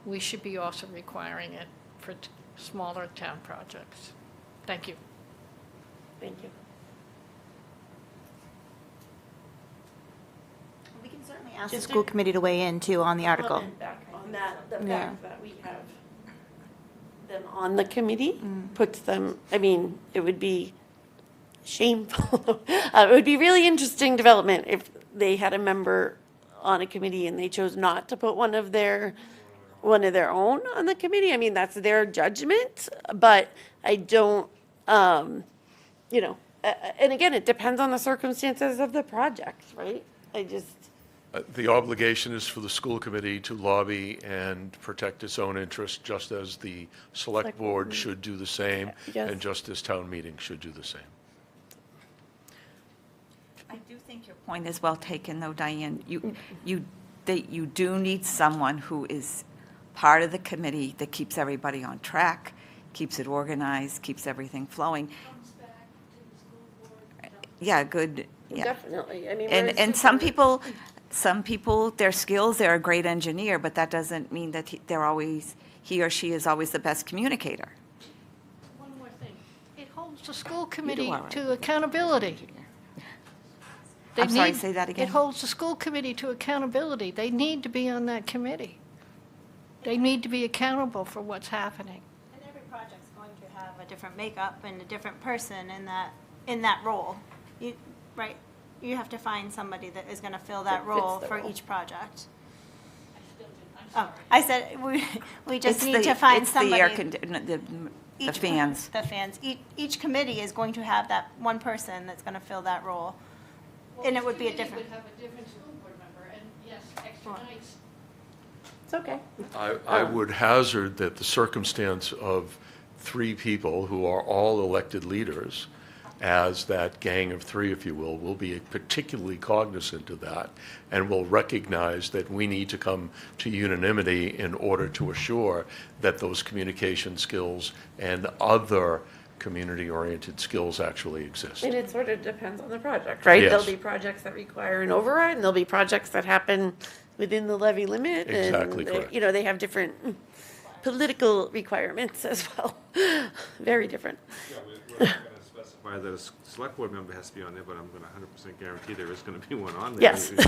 we should be also requiring it for smaller town projects. Thank you.
Thank you.
We can certainly ask the school committee to weigh in too on the article.
Comment back on that, the
Yeah.
fact that we have them on the committee puts them, I mean, it would be shameful. It would be really interesting development if they had a member on a committee and they chose not to put one of their own on the committee. I mean, that's their judgment, but I don't, and again, it depends on the circumstances of the project, right?
The obligation is for the school committee to lobby and protect its own interests, just as the select board should do the same,
Yes.
and just as town meeting should do the same.
I do think your point is well taken, though, Diane. You do need someone who is part of the committee that keeps everybody on track, keeps it organized, keeps everything flowing. Yeah, good, yeah.
Definitely. I mean,
And some people, their skills, they're a great engineer, but that doesn't mean that he or she is always the best communicator.
One more thing. It holds the school committee
all right.
to accountability. They
I'm sorry,
need-
say that again?
It holds the school committee to accountability. They need to be on that committee. They need to be accountable for what's happening.
And every project's going to have a different makeup and a different person in that role. Right? You have to find somebody that is going to fill that
That fits
role
the
for
role.
each project. Oh, I said, we just
It's
need
the-
to find
it's the
somebody.
the fans.
The fans. Each committee is going to have that one person that's going to fill that role. And it would be a different.
Would have a different school board member, and yes, extra nights.
It's okay.
I would hazard that the circumstance of 3 people who are all elected leaders, as that gang of 3, if you will be particularly cognizant of that and will recognize that we need to come to unanimity in order to assure that those communication skills and other community-oriented skills actually exist.
And it sort of depends on the project, right?
Yes.
There'll be projects that require an override, and there'll be projects that happen within the levy limit.
Exactly
and,
correct.
You know, they have different political requirements as well. Very different.
Yeah, we're not going to specify that a select board member has to be on there, but I'm going to 100% guarantee there is going to be one on there.
Yes.
You know.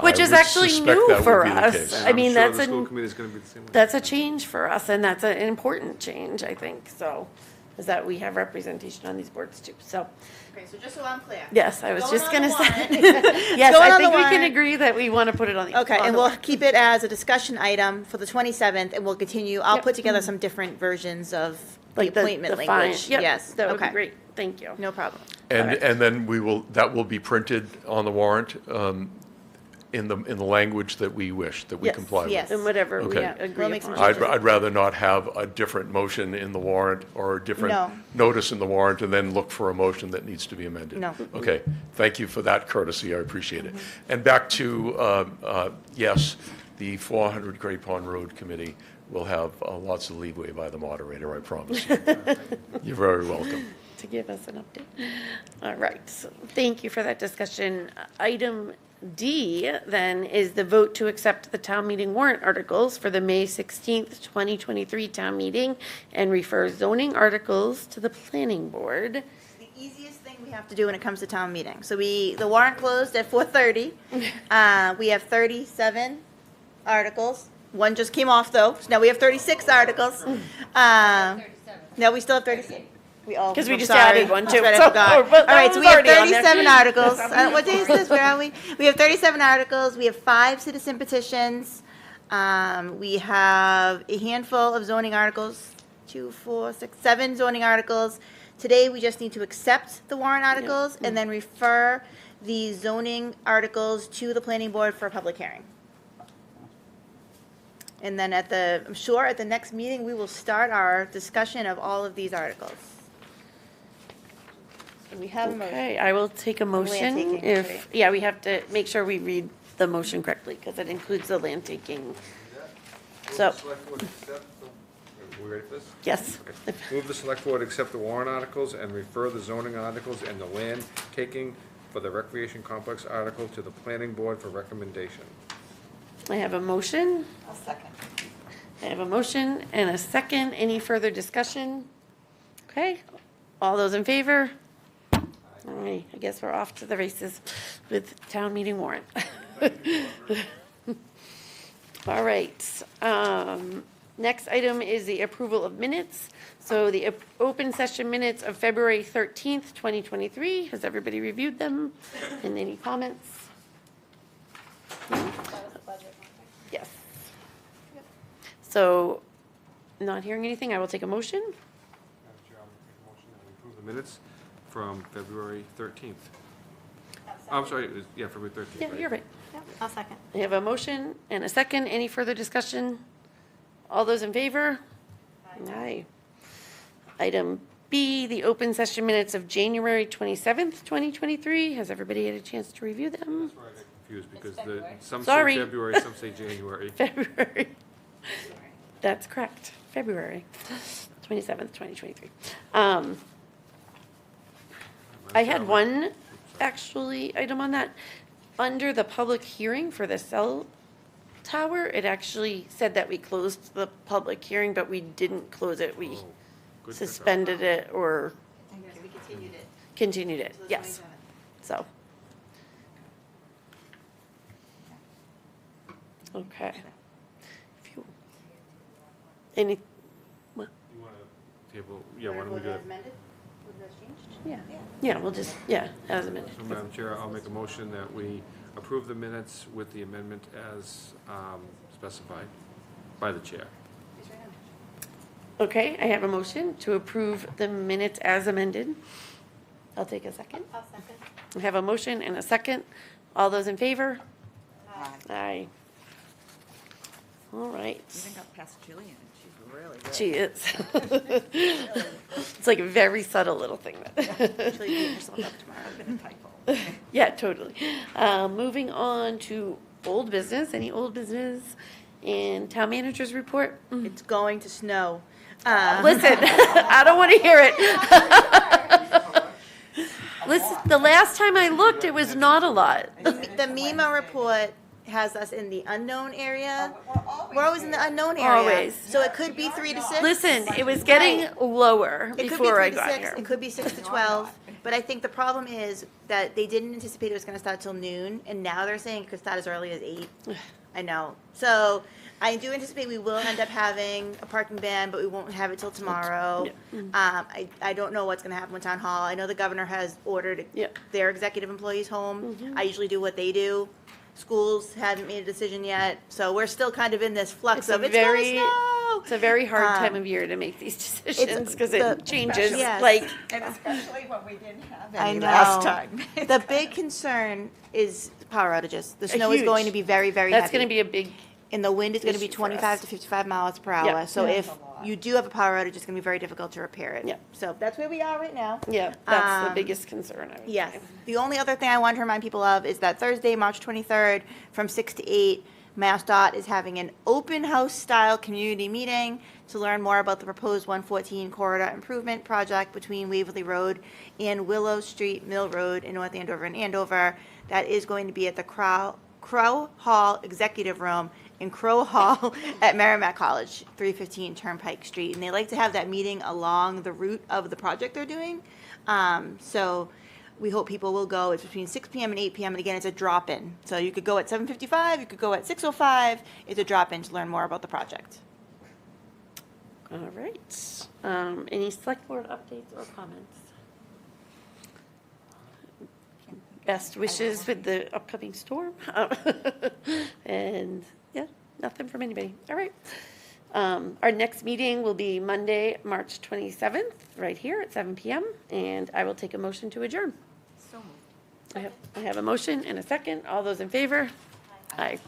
Which
I
is
would
actually
suspect
new
that would
for
be the
us.
case.
I mean,
I'm sure
that's
the school
an,
committee is going to be the same way.
that's a change for us, and that's an important change, I think, so, is that we have representation on these boards too, so.
Okay, so just so I'm clear.
Yes, I was
Going
just
on
gonna
the
say.
warrant.
Yes,
Going
I
on
think
the
we can
warrant.
agree that we want to put it on the.
Okay,
on
and
the
we'll
warrant.
keep it as a discussion item for the 27th, and we'll continue. I'll
Yep.
put together some different versions of the
Like
appointment
the fine-
language.
Yep,
Yes,
that would be
okay.
great, thank you.
No problem.
And then that will be printed on the warrant in the language that we wish, that we
Yes,
comply with.
yes.
And whatever we
Okay.
agree
We'll make some
upon.
changes.
I'd rather not have a different motion in the warrant or a different
No.
notice in the warrant and then look for a motion that needs to be amended.
No.
Okay, thank you for that courtesy, I appreciate it. And back to, yes, the 400 Great Pond Road Committee will have lots of leeway by the moderator, I promise you. You're very welcome.
To give us an update. All right, so thank you for that discussion. Item D then is the vote to accept the town meeting warrant articles for the May 16th, 2023 town meeting and refer zoning articles to the planning board.
The easiest thing we have to do when it comes to town meeting. So the warrant closed at 4:30. We have 37 articles. One just came off, though, so now we have 36 articles. No, we still have 36.
Because we
I'm
just
sorry.
added one,
That's
too.
right, I
So-
forgot.
but
All
that
right, so
was
we have
already on there.
37 articles. What day is this? Where are we? We have 37 articles. We have 5 citizen petitions. We have a handful of zoning articles, 2, 4, 6, 7 zoning articles. Today, we just need to accept the warrant articles and then refer the zoning articles to the planning board for a public hearing. And then I'm sure at the next meeting, we will start our discussion of all of these articles. And we have a motion.
Okay, I will take a motion
taking, right?
if, yeah, we have to make sure we read the motion correctly because it includes the land taking. So,
We ready for this?
yes.
Move the select board accept the warrant articles and refer the zoning articles and the land taking for the recreation complex article to the planning board for recommendation.
I have a motion.
I'll second.
I have a motion and a second. Any further discussion? Okay, all those in favor? All right, I guess we're off to the races with town meeting warrant. All right, next item is the approval of minutes. So the open session minutes of February 13th, 2023. Has everybody reviewed them? And any comments? Yes. So, not hearing anything, I will take a motion.
Madam Chair, I'll make a motion that we approve the minutes from February 13th. I'm sorry, it was, February 13th.
Yeah, you're right.
Yep, I'll second.
I have a motion and a second. Any further discussion? All those in favor? Aye. Item B, the open session minutes of January 27th, 2023. Has everybody had a chance to review them?
That's where I get confused, because some say
Sorry.
February, some say January.
February. That's correct, February 27th, 2023. I had one actually item on that. Under the public hearing for the cell tower, it actually said that we closed the public hearing, but we didn't close it. We
Good pickup.
suspended it or
We continued it.
continued it,
to the
yes.
27th.
So. Okay. If you- Any, well,
You want to table, yeah, why don't we do that?
amended? Was that changed?
yeah, yeah, we'll just, yeah, as amended.
So, Madam Chair, I'll make a motion that we approve the minutes with the amendment as specified by the chair.
Okay, I have a motion to approve the minutes as amended. I'll take a second.
I'll second.
I have a motion and a second. All those in favor?
Aye.
Aye. All right.
Even got past Jillian, and she's really good.
She is. It's like a very subtle little thing.
Actually, beat yourself up tomorrow.
Been a typo.
Yeah, totally. Moving on to old business, any old business and town manager's report?
It's going to snow.
Listen, I don't want to hear it. Listen, the last time I looked, it was not a lot.
The MEMA report has us in the unknown area. We're always in the unknown area.
Always.
So it could be 3 to 6.
Listen, it was getting lower
It could be
before I
3 to
got
6.
here.
It could be 6 to 12. But I think the problem is that they didn't anticipate it was going to start till noon, and now they're saying it could start as early as 8. I know. So I do anticipate we will end up having a parking ban, but we won't have it till tomorrow. I don't know what's going to happen with town hall. I know the governor has ordered
Yeah.
their executive employees home. I usually do what they do. Schools haven't made a decision yet, so we're still kind of in this flux of it's going to snow.
It's a very hard time
Um,
of year to make these decisions because
the-
it changes,
Yes.
like,
And especially when we didn't have
I
any
know.
last time.
The big concern is power outages. The snow is
huge.
going to be very, very heavy.
that's going to be a big,
And the wind is going to be
issue for
25
us.
to 55 miles per hour.
Yeah.
So
Yeah.
if
That's a lot.
you do have a power outage, it's going to be very difficult to repair it.
Yeah.
So that's where we are right now.
yeah, that's the
Um,
biggest concern, I would
Yes.
say.
The only other thing I want to remind people of is that Thursday, March 23rd, from 6 to 8, MassDOT is having an open house style community meeting to learn more about the proposed 114 corridor improvement project between Waverly Road and Willow Street Mill Road in North Andover and Andover. That is going to be at the Crow Hall Executive Room in Crow Hall at Merrimack College, 315 Turnpike Street. And they like to have that meeting along the route of the project they're doing. So we hope people will go. It's between 6 p.m. and 8 p.m. And again, it's a drop-in. So you could go at 7:55, you could go at 6:05. It's a drop-in to learn more about the project.
All right. Any select board updates or comments? Best wishes with the upcoming storm. And yeah, nothing from anybody. All right. Our next meeting will be Monday, March 27th, right here at 7 p.m. And I will take a motion to adjourn.
So moved.
I have a motion and a second. All those in favor? Aye.